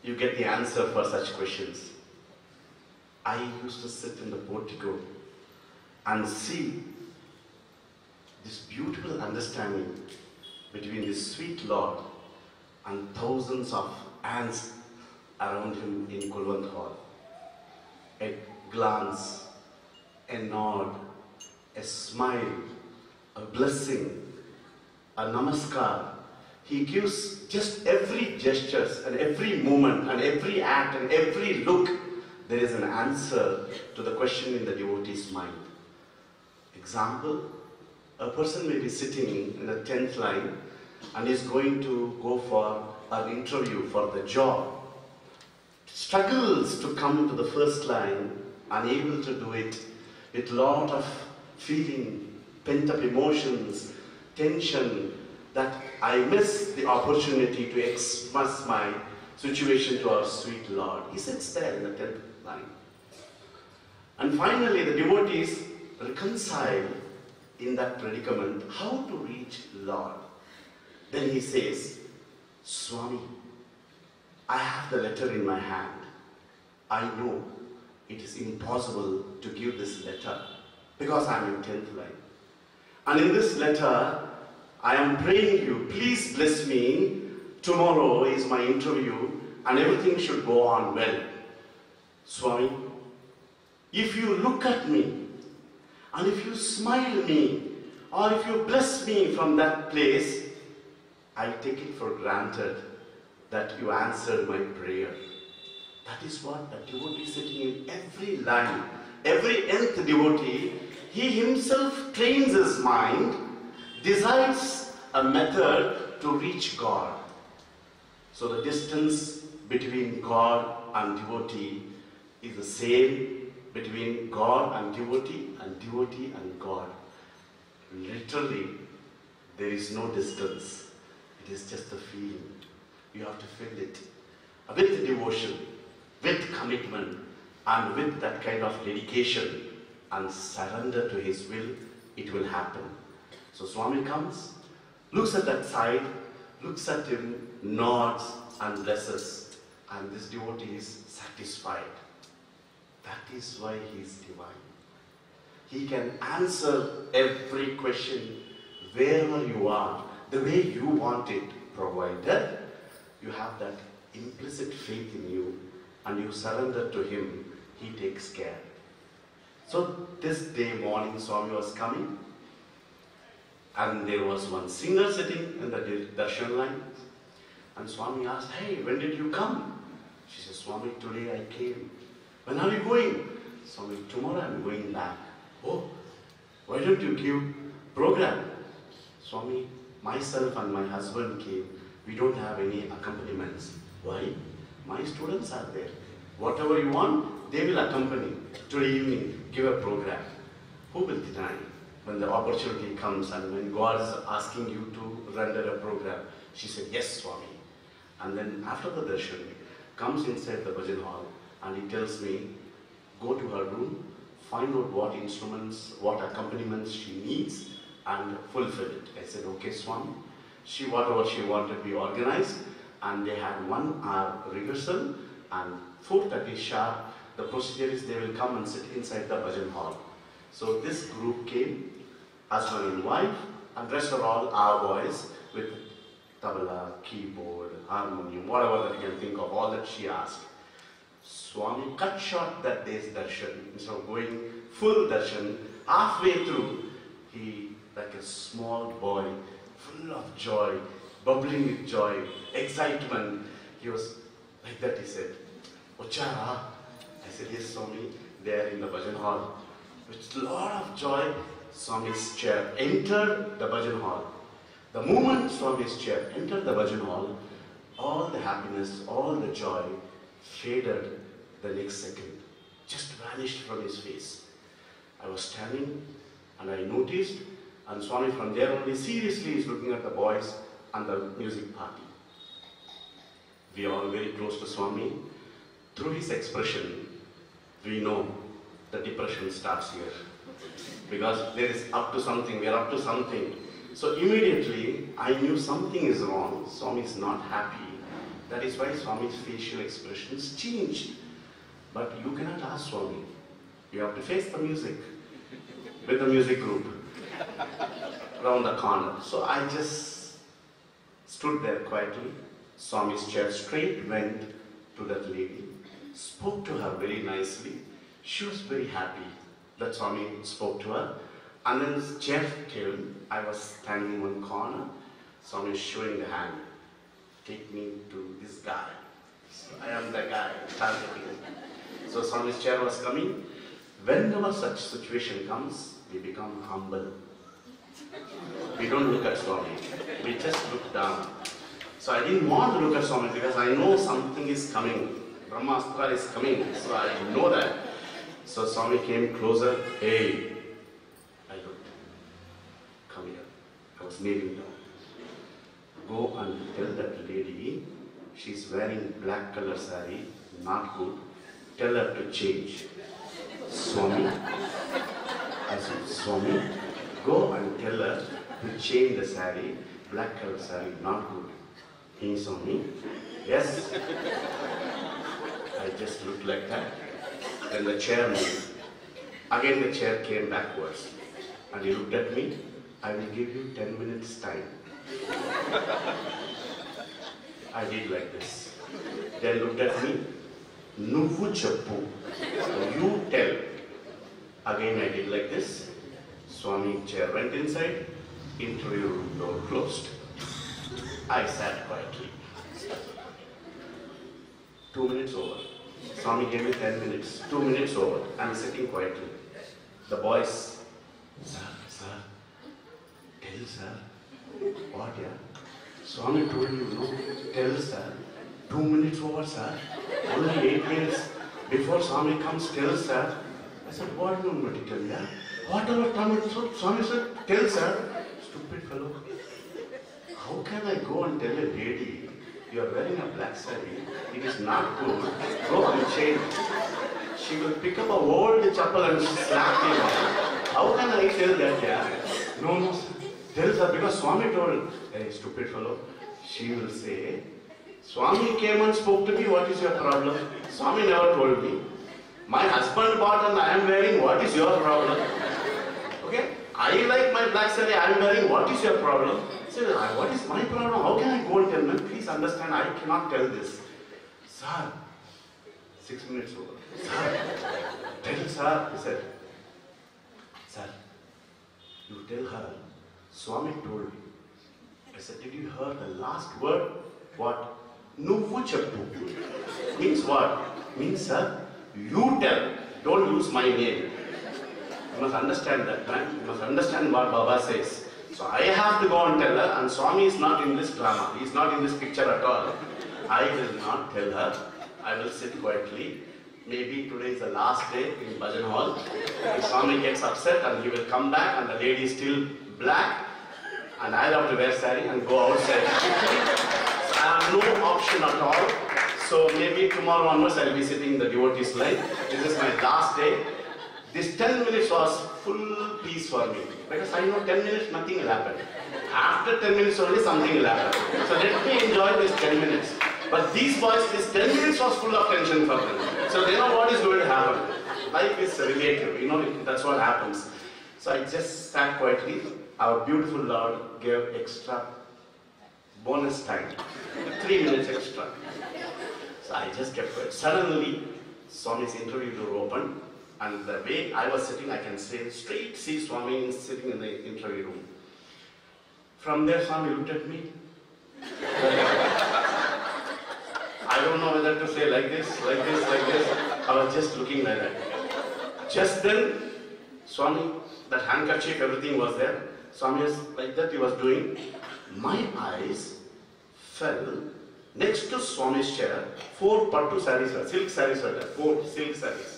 you get the answer for such questions. I used to sit in the portico and see this beautiful understanding between this sweet Lord and thousands of ants around him in Kulwant Hall. A glance, a nod, a smile, a blessing, a namaskar. He gives just every gestures and every movement and every act and every look. There is an answer to the question in the devotee's mind. Example, a person may be sitting in the 10th line and is going to go for an interview for the job. Struggles to come to the first line, unable to do it, with lot of feeling, pent-up emotions, tension, that I miss the opportunity to express my situation to our sweet Lord. He sits there in the 10th line. And finally, the devotees reconcile in that predicament how to reach Lord. Then he says, Swami, I have the letter in my hand. I know it is impossible to give this letter because I am in 10th line. And in this letter, I am praying you, please bless me. Tomorrow is my interview and everything should go on well. Swami, if you look at me and if you smile me or if you bless me from that place, I take it for granted that you answered my prayer. That is what a devotee sitting in every line, every nth devotee, he himself trains his mind, decides a method to reach God. So the distance between God and devotee is the same between God and devotee and God. Literally, there is no distance. It is just a feeling. You have to feel it with devotion, with commitment, and with that kind of dedication and surrender to his will. It will happen. So Swami comes, looks at that side, looks at him, nods and blesses, and this devotee is satisfied. That is why he is divine. He can answer every question wherever you are, the way you want it, provided you have that implicit faith in you and you surrender to him. He takes care. So this day morning Swami was coming and there was one singer sitting in the darshan line, and Swami asked, hey, when did you come? She said, Swami, today I came. When are you going? Swami, tomorrow I'm going back. Oh, why don't you give program? Swami, myself and my husband came. We don't have any accompaniments. Why? My students are there. Whatever you want, they will accompany. Today evening, give a program. Who will deny? when the opportunity comes and when God is asking you to render a program. She said, yes, Swami. And then after the darshan, comes inside the bhajan hall and he tells me, go to her room, find out what instruments, what accompaniments she needs and fulfill it. I said, okay, Swami. Whatever she wanted, we organized, and they had 1 hour rehearsal, and 4:30 sharp, the procedure is they will come and sit inside the bhajan hall. So this group came, husband and wife, and rest are all our boys with tabla, keyboard, harmonium, whatever that you can think of, all that she asked. Swami cut short that day's darshan. Instead of going full darshan, halfway through, he, like a small boy, full of joy, bubbling with joy, excitement, he was like that. He said, Uchara. I said, yes, Swami, there in the bhajan hall. With a lot of joy, Swami's chair entered the bhajan hall. The moment Swami's chair entered the bhajan hall, all the happiness, all the joy faded the next second, just vanished from his face. I was standing and I noticed, and Swami from there only seriously is looking at the boys and the music party. We are all very close to Swami. Through his expression, we know the depression starts here. Because there is up to something, we are up to something. So immediately, I knew something is wrong. Swami is not happy. That is why Swami's facial expressions changed. But you cannot ask Swami. You have to face the music with the music group around the corner. So I just stood there quietly. Swami's chair straight went to that lady, spoke to her very nicely. She was very happy that Swami spoke to her. And then this chair came. I was standing in one corner. Swami is showing the hand. Take me to this guy. So I am the guy targeting. So Swami's chair was coming. Whenever such situation comes, we become humble. We don't look at Swami. We just look down. So I didn't want to look at Swami because I know something is coming. Brahmastra is coming. So I know that. So Swami came closer. Hey. I looked. Come here. I was kneeling down. Go and tell that lady she's wearing black color saree, not good. Tell her to change. Swami. I said, Swami, go and tell her to change the saree, black color saree, not good. He saw me. Yes. I just looked like that. Then the chair moved. Again the chair came backwards. And he looked at me. I will give you 10 minutes time. I did like this. Then looked at me. Nuvu chappu. You tell. Again I did like this. Swami chair went inside. Interview room door closed. I sat quietly. 2 minutes over. Swami gave me 10 minutes. 2 minutes over. I'm sitting quietly. The boys, sir, tell sir. What, yeah? Swami told you, no, tell sir. 2 minutes over, sir. Only 8 minutes before Swami comes, tell sir. I said, what do you want me to tell, yeah? Whatever time Swami said, tell sir. Stupid fellow. How can I go and tell a lady, you are wearing a black saree, it is not good, go and change. She will pick up a old chappal and slap me. How can I tell that, yeah? No, sir. Tell her, because Swami told, hey, stupid fellow, she will say, Swami came and spoke to me, what is your problem? Swami never told me. My husband bought and I am wearing, what is your problem? Okay? I like my black saree, I am wearing, what is your problem? Say, what is my problem? How can I go and tell them? Please understand, I cannot tell this. Sir, 6 minutes over. Sir, tell sir, he said. Sir, you tell her, Swami told me. I said, did you hear the last word? What? Nuvu chappu. Means what? Means, sir, you tell. Don't use my name. You must understand that, man. You must understand what Baba says. So I have to go and tell her, and Swami is not in this drama. He is not in this picture at all. I will not tell her. I will sit quietly. maybe today is the last day in Bhajan Hall. If Swami gets upset and he will come back and the lady is still black and I'll have to wear sari and go outside. So I have no option at all. So maybe tomorrow onwards I'll be sitting in the devotees line. This is my last day. This 10 minutes was full peace for me. Because I know 10 minutes nothing will happen. After 10 minutes only something will happen. So let me enjoy this 10 minutes. But these boys, this 10 minutes was full of tension for them. So they know what is going to happen. Life is relative, you know, that's what happens. So I just sat quietly. Our beautiful Lord gave extra bonus time. 3 minutes extra. So I just kept quiet. Suddenly, Swami's interview door opened. And the way I was sitting, I can say straight see Swami sitting in the interview room. From there, Swami looked at me. I don't know whether to say like this, like this, like this. I was just looking like that. Just then, Swami, that handkerchief, everything was there. Swami was like that, he was doing. My eyes fell next to Swami's chair. 4 pattu sarees were, silk sarees were there, 4 silk sarees.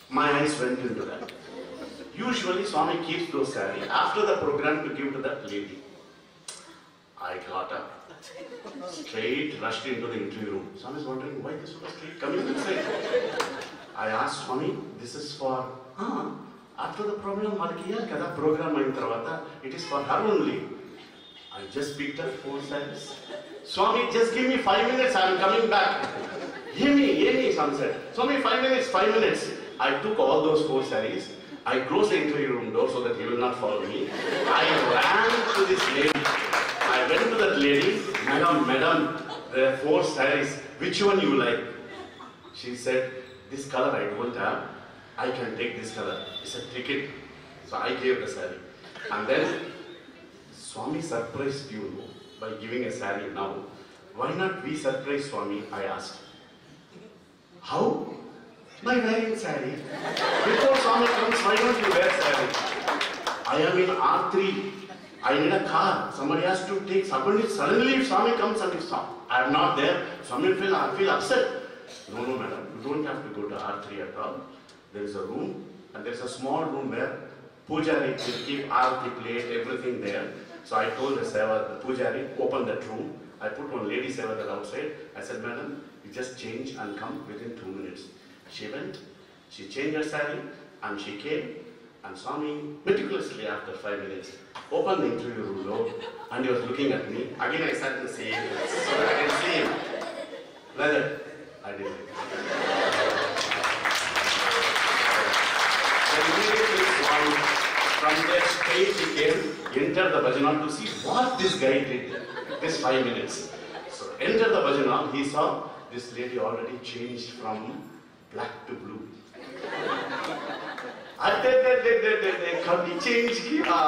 My eyes went into that. Usually Swami keeps those sarees after the program to give to that lady. I got up. Straight rushed into the interview room. Swami is wondering why this was straight coming inside. I asked Swami, this is for, after the program, it is for her only. I just picked up 4 sarees. Swami, just give me 5 minutes, I am coming back. Hear me, Swami said. Swami, 5 minutes, 5 minutes. I took all those 4 sarees. I closed the interview room door so that he will not follow me. I ran to this lady. I went to that lady, Madam, there are 4 sarees. Which one you like? She said, this color I don't have. I can take this color. He said, take it. So I gave the saree. And then Swami surprised you by giving a saree now. Why not we surprise Swami? I asked. How? By wearing saree. Before Swami comes, why don't you wear saree? I am in R3. I need a car. Somebody has to take somebody. Suddenly if Swami comes and if I am not there, Swami will feel upset. No, madam. You don't have to go to R3 at all. There is a room and there is a small room where Pujari will keep Aarti plate, everything there. So I told the Seva, the Pujari, open that room. I put one lady Seva there outside. I said, madam, you just change and come within 2 minutes. She went, she changed her saree and she came and Swami meticulously after 5 minutes opened the interview room door and he was looking at me. Again I sat in the same place so that I can see him. Like that, I did it. Then immediately Swami from that stage he came, entered the bhajan hall to see what this guy did, this 5 minutes. So entered the bhajan hall, he saw this lady already changed from black to blue. Kabhi change kiya.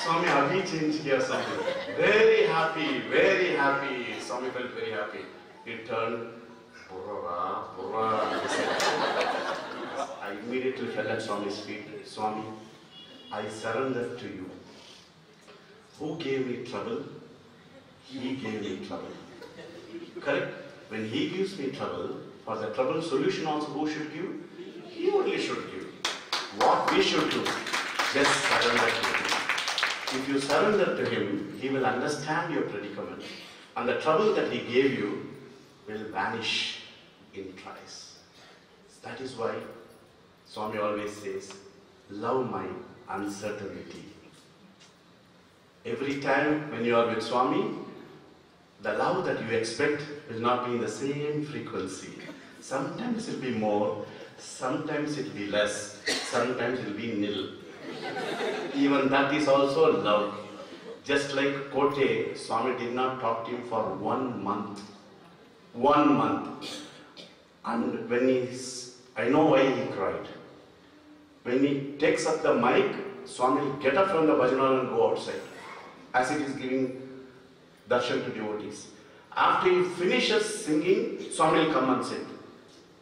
Swami abhi change kiya something. Very happy, very happy. Swami felt very happy. He turned, Purra. I immediately fell at Swami's feet. Swami, I surrender to you. Who gave me trouble? He gave me trouble. Correct? When he gives me trouble, for the trouble solution also who should give? He only should give. What we should do? Just surrender to him. If you surrender to him, he will understand your predicament. And the trouble that he gave you will vanish in trice. That is why Swami always says, love my uncertainty. Every time when you are with Swami, the love that you expect will not be in the same frequency. Sometimes it will be more, sometimes it will be less, sometimes it will be nil. Even that is also love. Just like Kote, Swami did not talk to him for 1 month. 1 month. And when I know why he cried. When he takes up the mic, Swami will get up from the bhajan hall and go outside. As it is giving darshan to devotees. After he finishes singing, Swami will come and sing.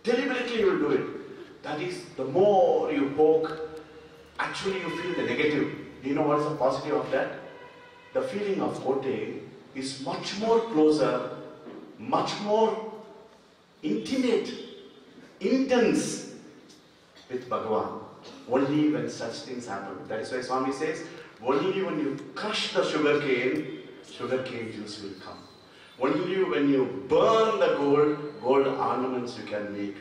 Deliberately he will do it. That is, the more you poke, actually you feel the negative. Do you know what is the positive of that? The feeling of Kote is much more closer, much more intimate, intense with Bhagavan. Only when such things happen. That is why Swami says, only when you crush the sugar cane juice will come. Only when you burn the gold ornaments you can make.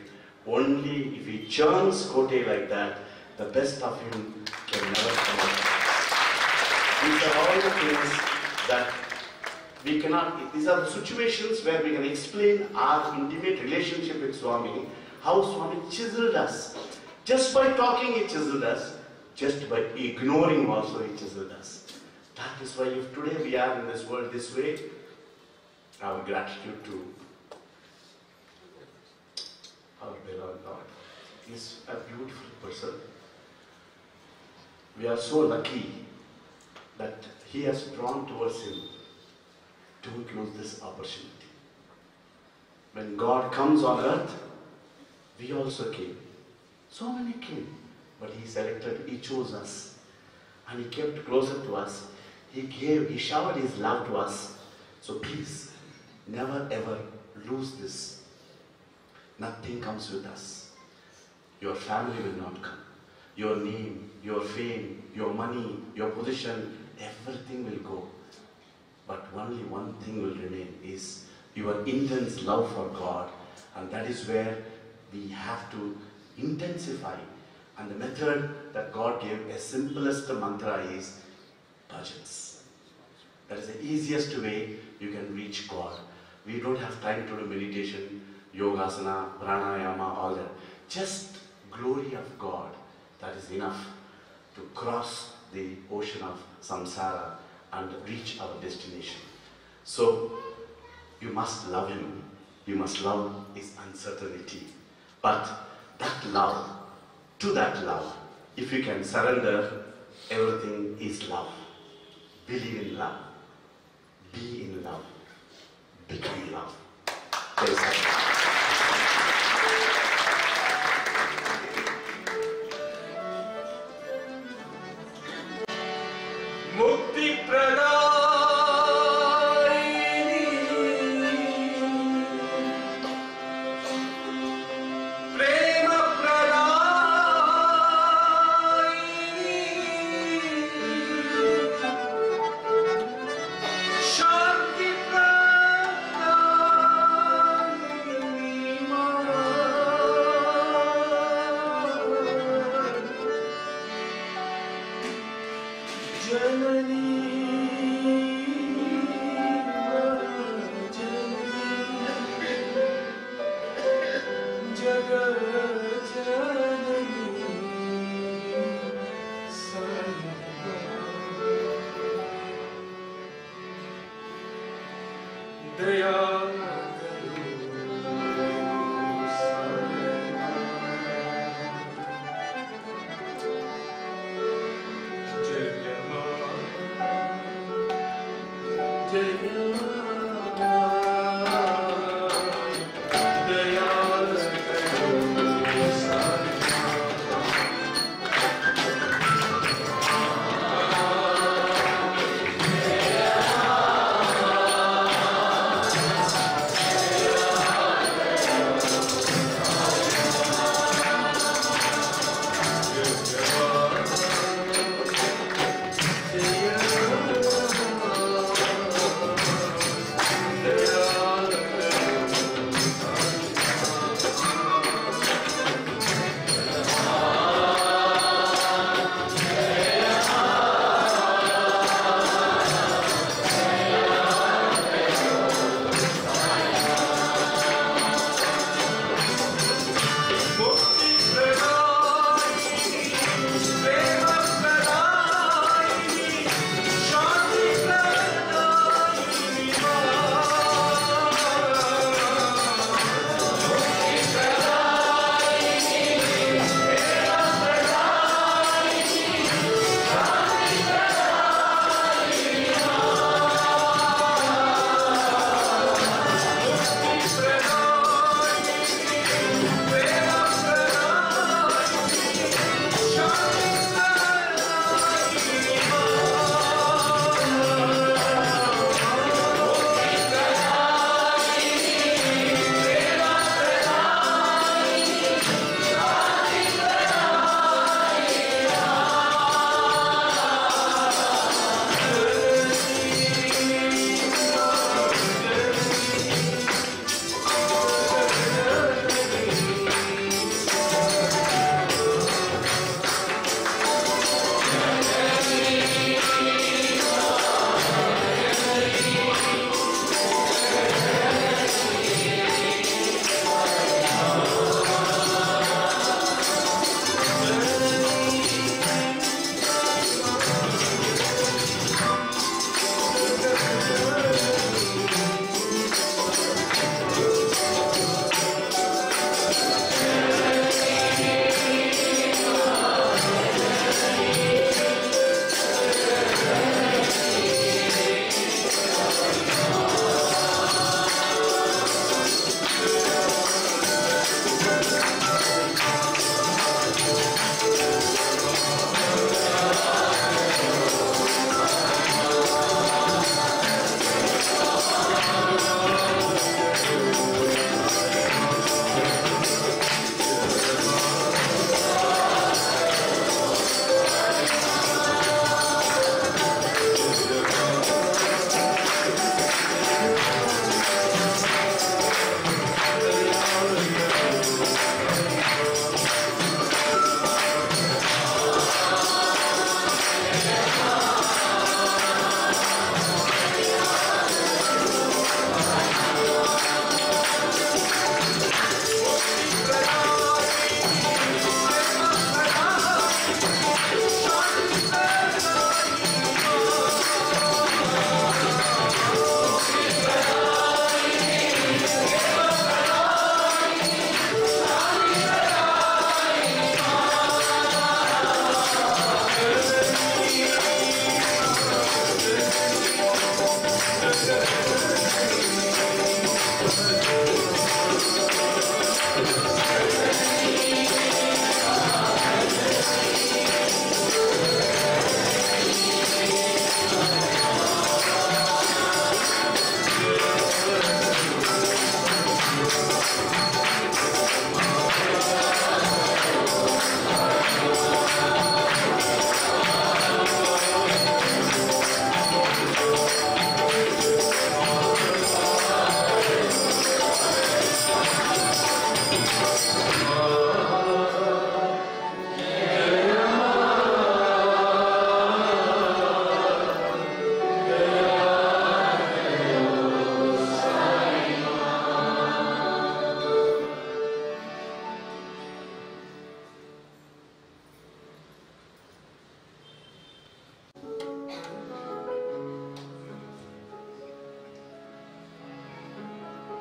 Only if he churns Kote like that, the best of him can never come out. These are all the things that we cannot, these are the situations where we can explain our intimate relationship with Swami, how Swami chiseled us. Just by talking he chiseled us, just by ignoring also he chiseled us. That is why if today we are in this world this way, our gratitude to our beloved Lord. He is a beautiful person. We are so lucky that he has drawn towards him. Don't lose this opportunity. When God comes on earth, we also came. So many came, but he selected, he chose us. And he kept closer to us. He showered his love to us. So please, never ever lose this. Nothing comes with us. Your family will not come. Your name, your fame, your money, your position, everything will go. But only one thing will remain is your intense love for God. And that is where we have to intensify. And the method that God gave, a simplest mantra is bhajans. That is the easiest way you can reach God. We don't have time to do meditation, yogasana, pranayama, all that. Just glory of God, that is enough to cross the ocean of samsara and reach our destination. So, you must love him. You must love his uncertainty. But that love, to that love, if you can surrender, everything is love. Believe in love. Be in love. Become love. There is मुक्ति प्रदायिनी प्रेम प्रदायिनी शांति प्रदायिनी मां जननी दया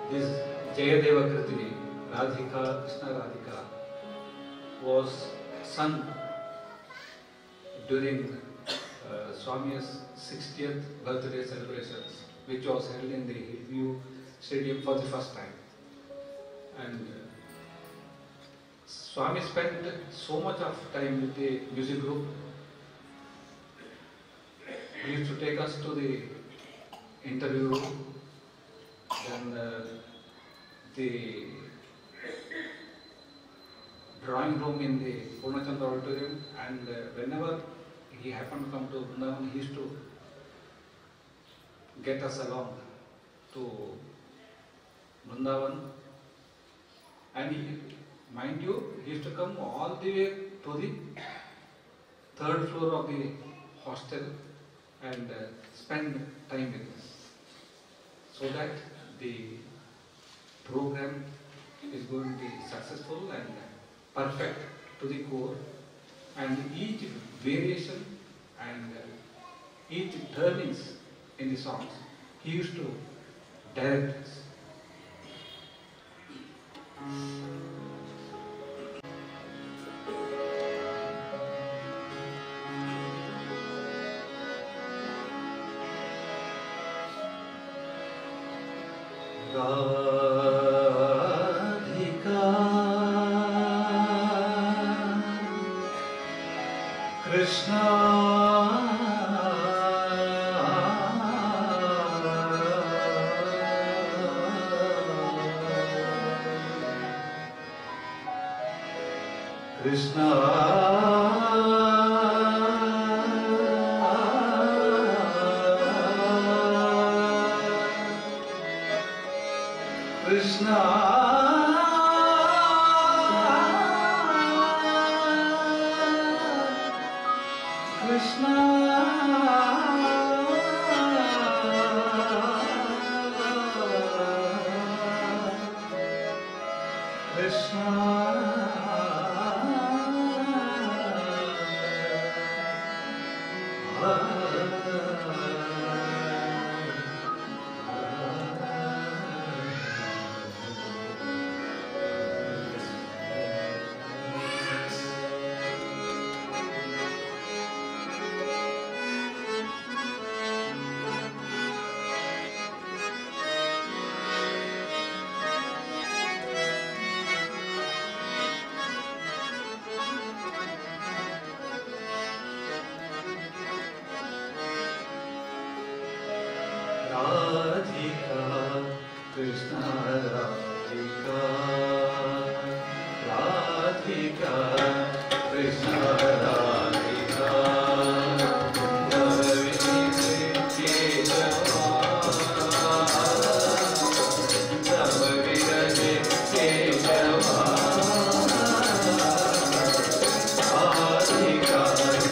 This Jayadeva Kriti, Radhika, Krishna Radhika, was sung during Swami's 60th birthday celebrations, which was held in the Hillview Stadium for the first time. And Swami spent so much of time with the music group. He used to take us to the interview room, then the drawing room in the Purnachandra auditorium, and whenever he happened to come to Vrindavan, he used to get us along to Vrindavan. And mind you, he used to come all the way to the third floor of the hostel and spend time with us, so that the program is going to be successful and perfect to the core, and each variation and each turnings in the songs he used to direct us. Radhika Krishna Krishna Krishna Krishna Radhika, Krishna Radhika, Radhika, Krishna Radhika, Navini Keshava, Navini Keshava, Radhika, Radhika.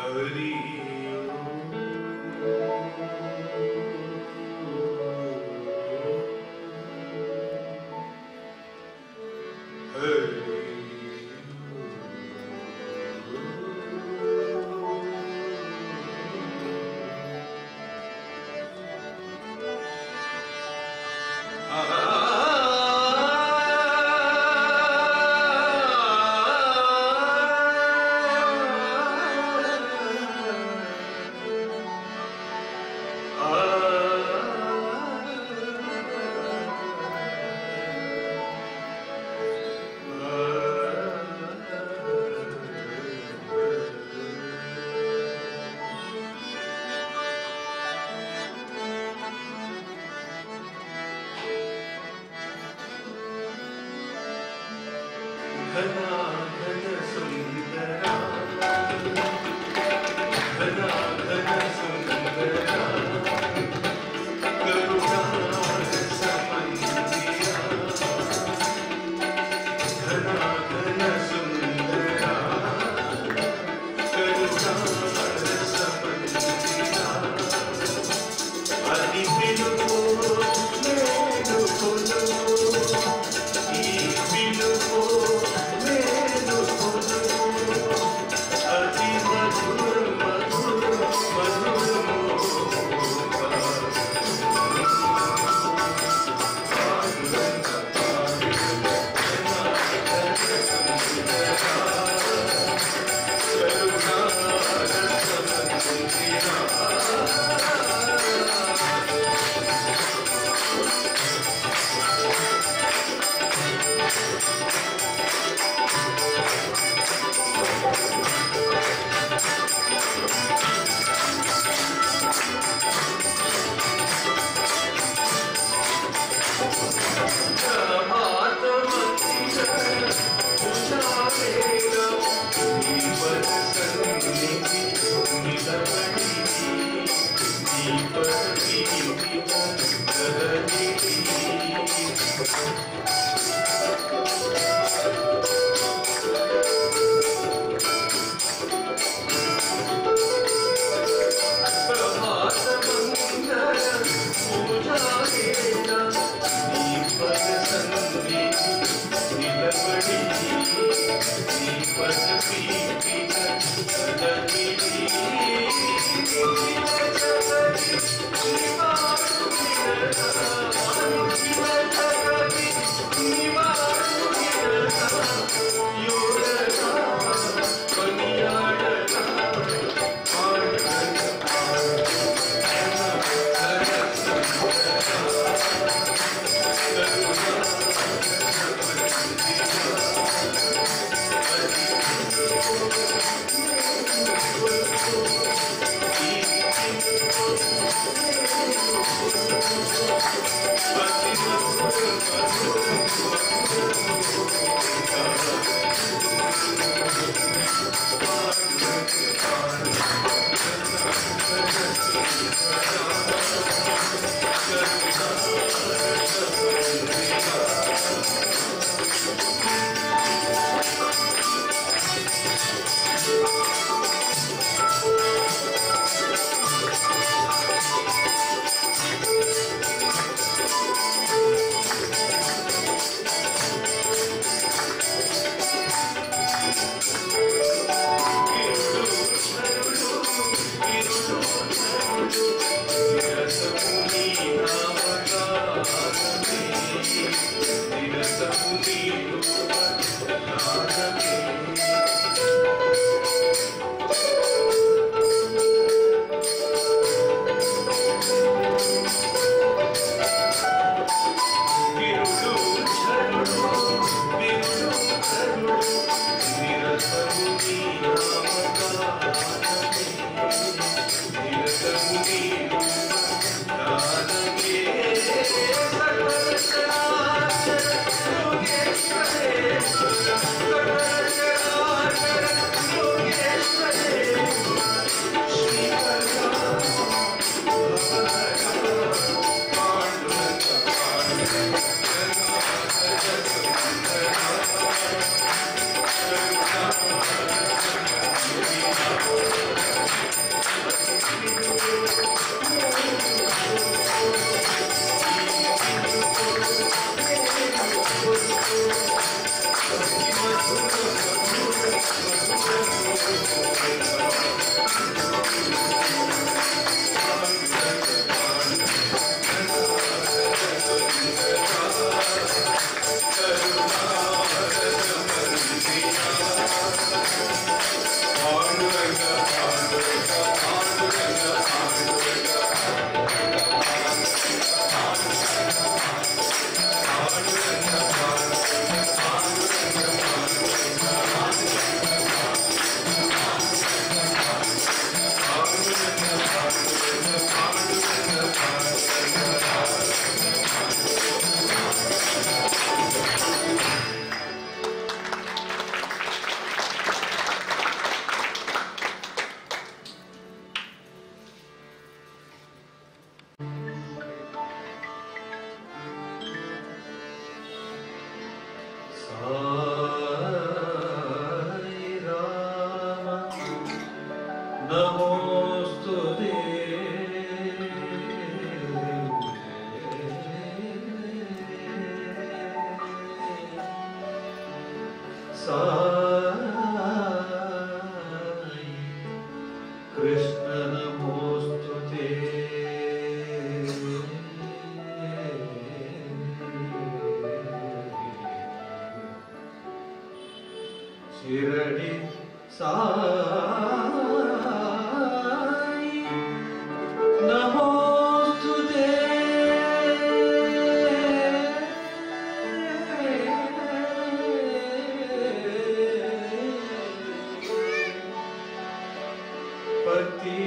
Hari नमोस्तुते साई कृष्ण नमोस्तुते शिरडी साई नमोस्तुते पति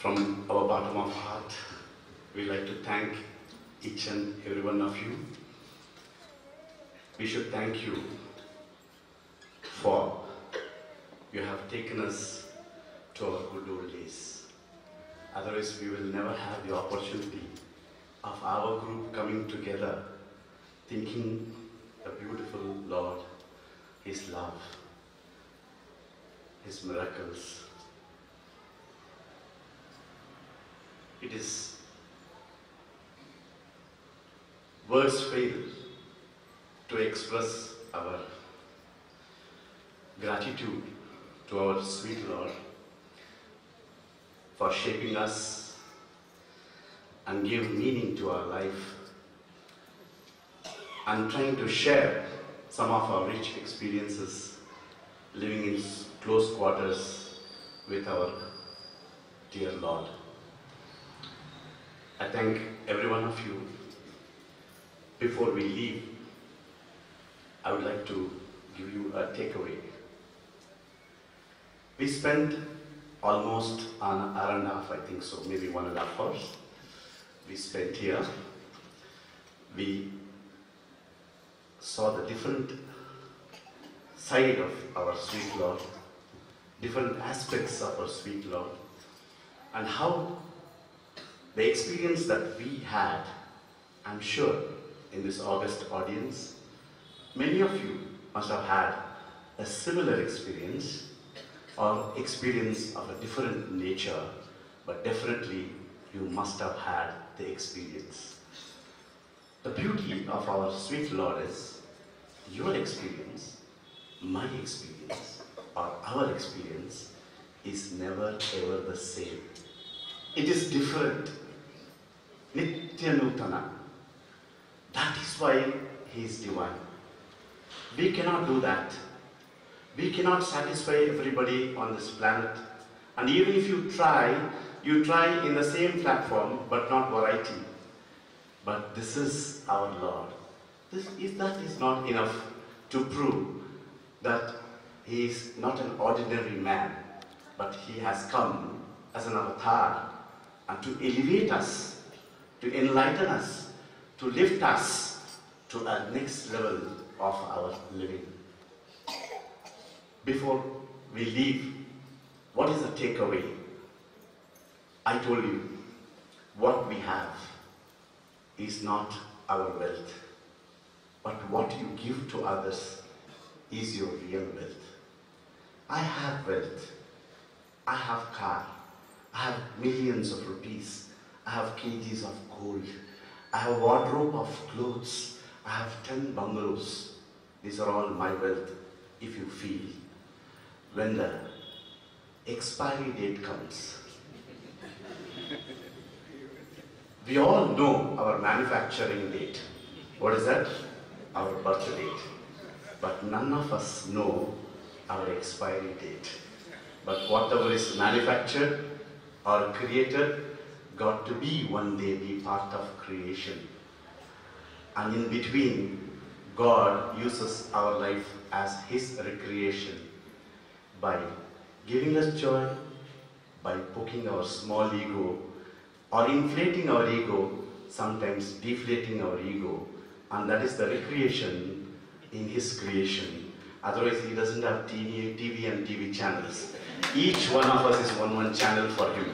From our bottom of heart, we like to thank each and every one of you. We should thank you for you have taken us to our good old days. Otherwise, we will never have the opportunity of our group coming together, thinking the beautiful Lord, His love, His miracles. It is words fail to express our gratitude to our sweet Lord for shaping us and give meaning to our life and trying to share some of our rich experiences living in close quarters with our dear Lord. I thank every one of you. Before we leave, I would like to give you a takeaway. We spent almost an hour and a half, I think so, maybe 1.5 hours. We spent here. We saw the different side of our sweet Lord, different aspects of our sweet Lord, and how the experience that we had, I'm sure, in this august audience, many of you must have had a similar experience or experience of a different nature, but definitely you must have had the experience. The beauty of our sweet Lord is your experience, my experience, or our experience is never ever the same. It is different. Nitya Nutana. That is why he is divine. We cannot do that. We cannot satisfy everybody on this planet. And even if you try in the same platform, but not variety. But this is our Lord. That is not enough to prove that he is not an ordinary man, but he has come as an avatar and to elevate us, to enlighten us, to lift us to a next level of our living. Before we leave, what is the takeaway? I told you, what we have is not our wealth, but what you give to others is your real wealth. I have wealth. I have car. I have millions of rupees. I have kgs of gold. I have a wardrobe of clothes. I have 10 bungalows. These are all my wealth, if you feel. When the expiry date comes, we all know our manufacturing date. What is that? Our birth date. But none of us know our expiry date. But whatever is manufactured or created got to be one day be part of creation. And in between, God uses our life as His recreation by giving us joy, by poking our small ego, or inflating our ego, sometimes deflating our ego. And that is the recreation in His creation. Otherwise, He doesn't have TV and TV channels. Each one of us is one channel for Him.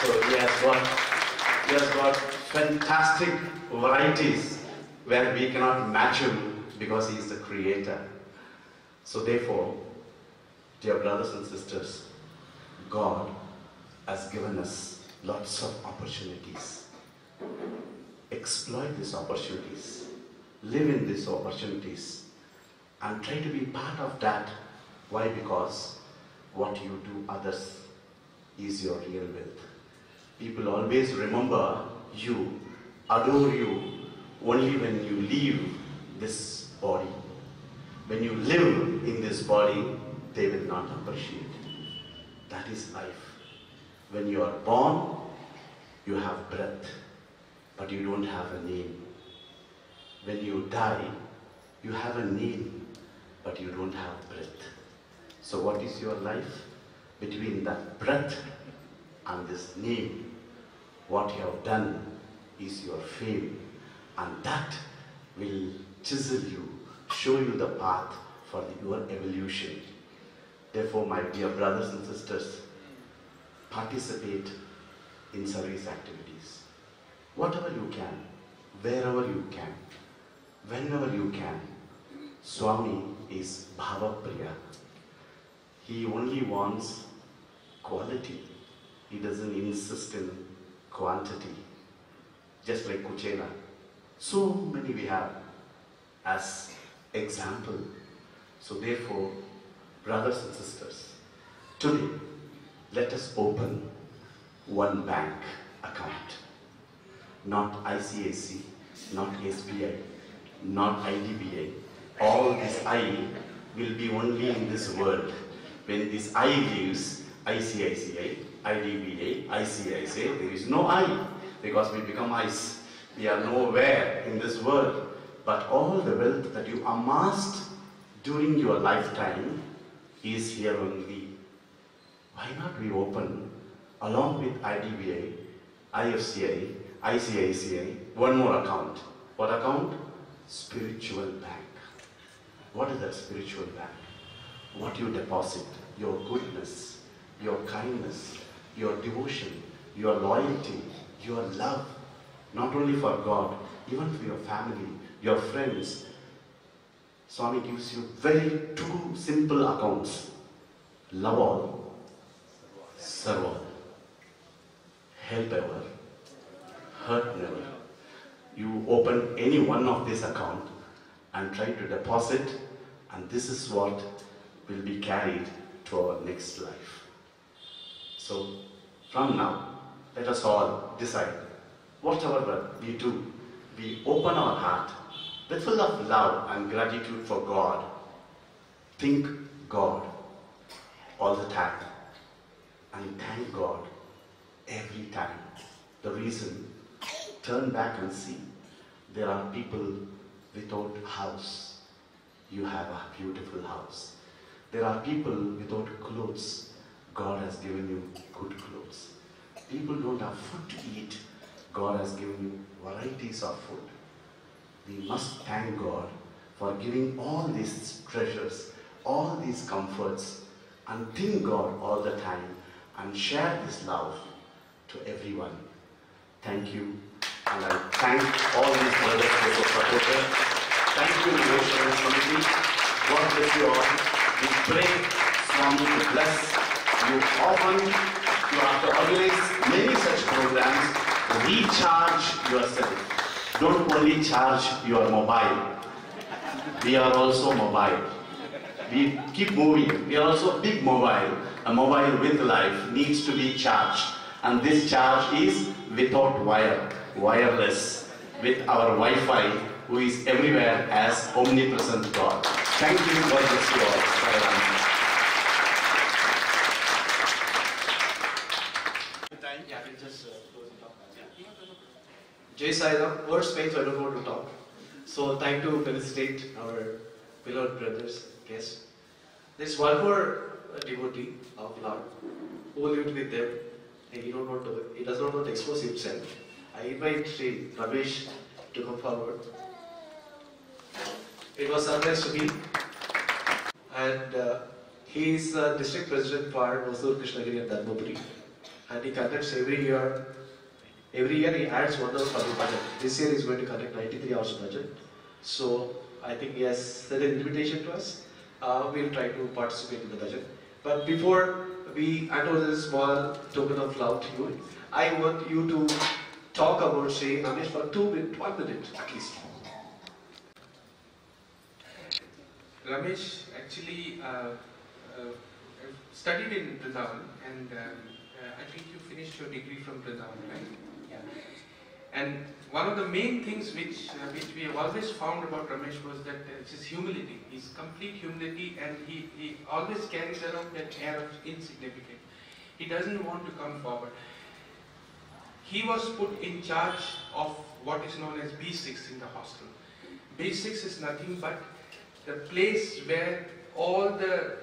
So He has got fantastic varieties where we cannot match Him because He is the creator. So therefore, dear brothers and sisters, God has given us lots of opportunities. Exploit these opportunities. Live in these opportunities. And try to be part of that. Why? Because what you do others is your real wealth. People always remember you, adore you, only when you leave this body. When you live in this body, they will not appreciate. That is life. When you are born, you have breath, but you don't have a name. When you die, you have a name, but you don't have breath. So what is your life? Between that breath and this name, what you have done is your fame, and that will chisel you, show you the path for your evolution. Therefore, my dear brothers and sisters, participate in service activities. Whatever you can, wherever you can, whenever you can. Swami is Bhavapriya. He only wants quality. He doesn't insist in quantity. Just like Kuchena. So many we have as example. So therefore, brothers and sisters, today let us open one bank account. Not ICIC, not SBI, not IDBI. All this I will be only in this world. When this I leaves, ICICI, IDBI, ICICI, there is no I, because we become ice. We are nowhere in this world. But all the wealth that you amassed during your lifetime is here only. Why not we open, along with IDBI, IFCI, ICICI, one more account. What account? Spiritual bank. What is that spiritual bank? What you deposit, your goodness, your kindness, your devotion, your loyalty, your love, not only for God, even for your family, your friends. Swami gives you very two simple accounts. Love all, serve all, help ever, hurt never. You open any one of this account and try to deposit, and this is what will be carried to our next life. So from now, let us all decide, whatever we do, we open our heart with full of love and gratitude for God. Think God all the time and thank God every time. The reason, turn back and see, there are people without house. You have a beautiful house. There are people without clothes. God has given you good clothes. People don't have food to eat. God has given you varieties of food. We must thank God for giving all these treasures, all these comforts, and thank God all the time and share this love to everyone. Thank you. And I thank all these brothers who have supported. Thank you, Devotional Committee. God bless you all. We pray Swami to bless you often. You have to organize many such programs. Recharge yourself. Don't only charge your mobile. We are also mobile. We keep moving. We are also big mobile. A mobile with life needs to be charged. And this charge is without wire, wireless, with our Wi-Fi, who is everywhere as omnipresent God. Thank you. God bless you all. Jai Sai Ram, words means I don't want to talk. So time to felicitate our beloved brothers, guests. There's one more devotee of Lord who lived with them, and he does not want to expose himself. I invite Sri Ramesh to come forward. It was surprise to me, and he is district president for Hosur Krishnagiri and Dharmapuri, and he conducts every year. Every year he adds 1 hour for the budget. This year he is going to conduct 93 hours budget. So I think he has sent an invitation to us. We'll try to participate in the budget. But before we hand over this small token of love to you, I want you to talk about Sri Ramesh for 1 minute at least. Ramesh actually studied in Vrindavan, and I think you finished your degree from Vrindavan, right? Yeah. And one of the main things which we have always found about Ramesh was that his humility, his complete humility, and he always carries around that air of insignificant. He doesn't want to come forward. He was put in charge of what is known as B6 in the hostel. B6 is nothing but the place where all the,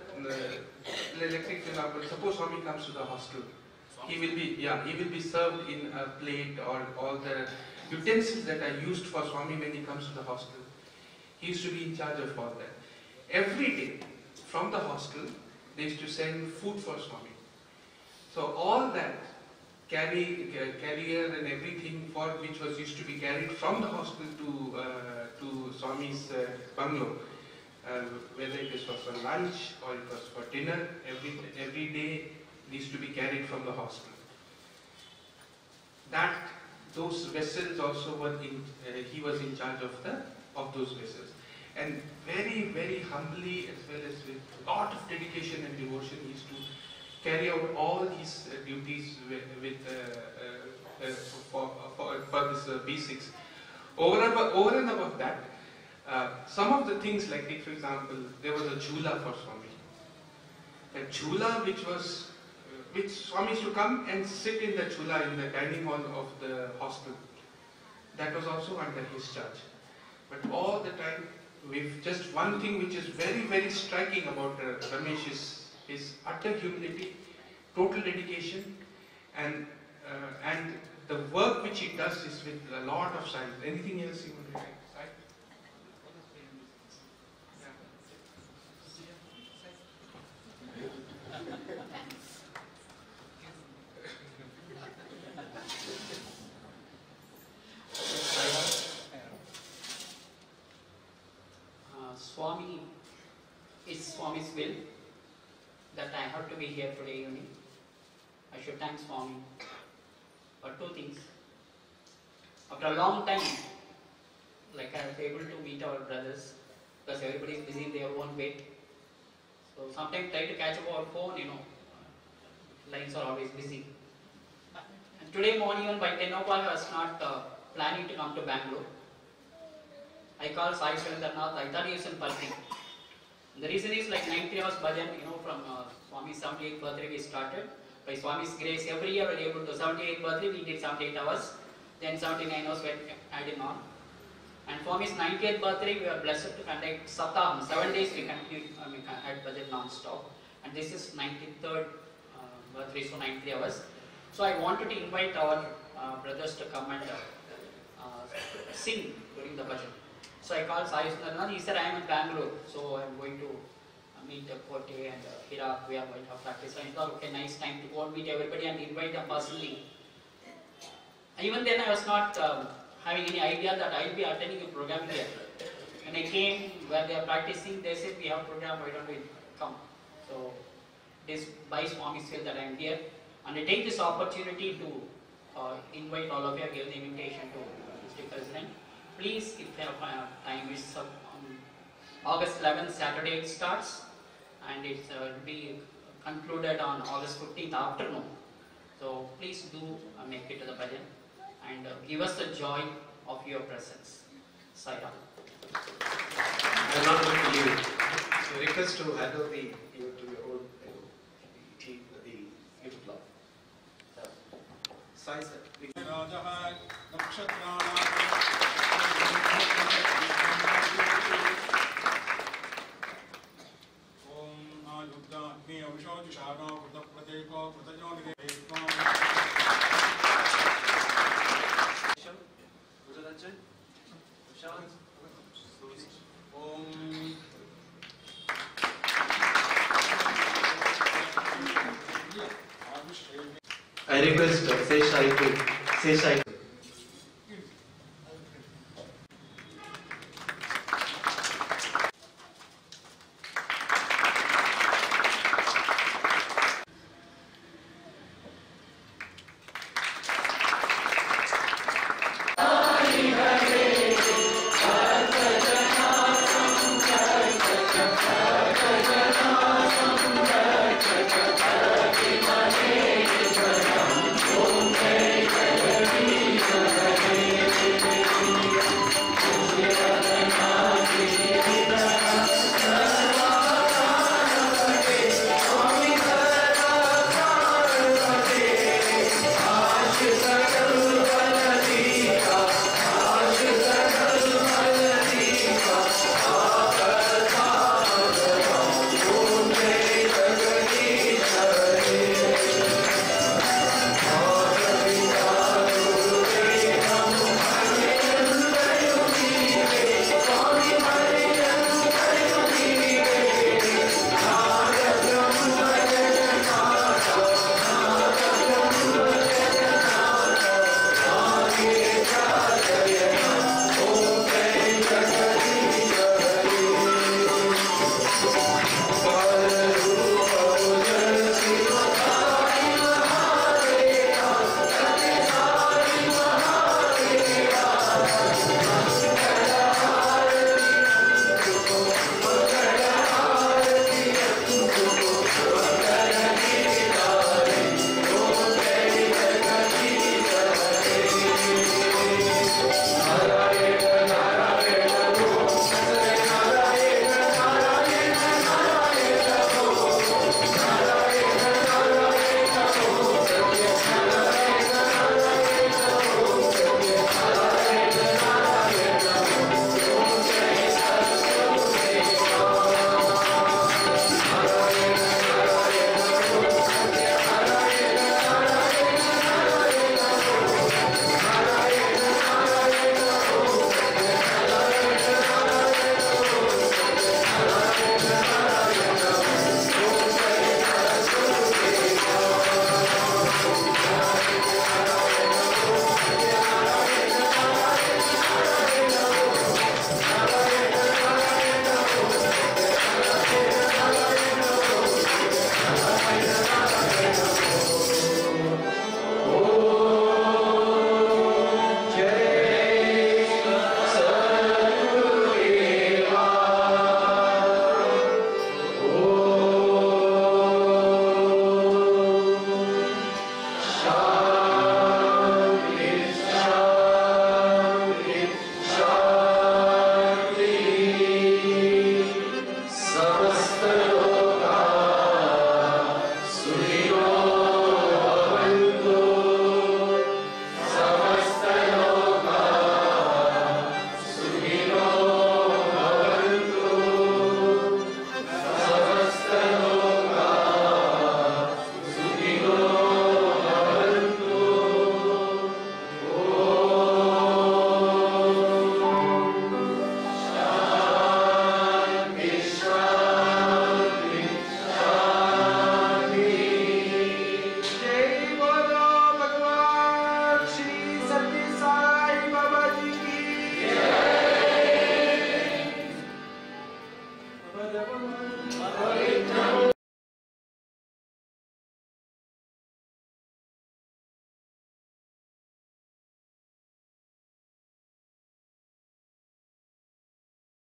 let's take for example, suppose Swami comes to the hostel. He will be served in a plate, or all the utensils that are used for Swami when he comes to the hostel. He used to be in charge of all that. Every day from the hostel, they used to send food for Swami. So all that carrier and everything for which was used to be carried from the hostel to Swami's bungalow, whether it was for lunch or it was for dinner, every day needs to be carried from the hostel. Those vessels also were he was in charge of those vessels. And very, very humbly, as well as with a lot of dedication and devotion, he used to carry out all these duties for this B6. Over and above that, some of the things, like for example, there was a jhula for Swami. A jhula which Swami used to come and sit in the jhula in the dining hall of the hostel. That was also under his charge. But all the time, with just one thing which is very, very striking about Ramesh is his utter humility, total dedication, and the work which he does is with a lot of silence. Anything else you want to say? Swami, it's Swami's will that I have to be here today evening. I should thank Swami for two things. After a long time, like I was able to meet our brothers, because everybody is busy in their own way. So sometimes try to catch up our phone, lines are always busy. And today morning even by 10 o'clock I was not planning to come to Bangalore. I called Sai Surendrananath. I thought he was in Palpi. The reason is like 90 hours bhajan, from Swami's 78th birthday we started. By Swami's grace, every year we were able to 78th birthday we did 78 hours. Then 79 hours we added on. And for his 90th birthday, we are blessed to conduct Satsang. 7 days we continued at bhajan non-stop. And this is 93rd birthday, so 93 hours. So I wanted to invite our brothers to come and sing during the bhajan. So I called SAI SURENDRANATH. He said, I am in Bangalore, so I am going to meet Kote and HIROK. We are going to have practice. So I thought, okay, nice time to go and meet everybody and invite them personally. And even then I was not having any idea that I will be attending a program here. When I came, where they are practicing, they said, we have a program, why don't we come? So it is by Swami's will that I am here. And I take this opportunity to invite all of you, give the invitation to District President. Please, if you have time, it's on August 11th, Saturday it starts, and it will be concluded on August 15th afternoon. So please do make it to the bhajan and give us the joy of your presence. Sai Ram. I am not going to leave it. I request to hand over the event to your own team, the gift love. Sai sir, please. I request Sai to say Sai.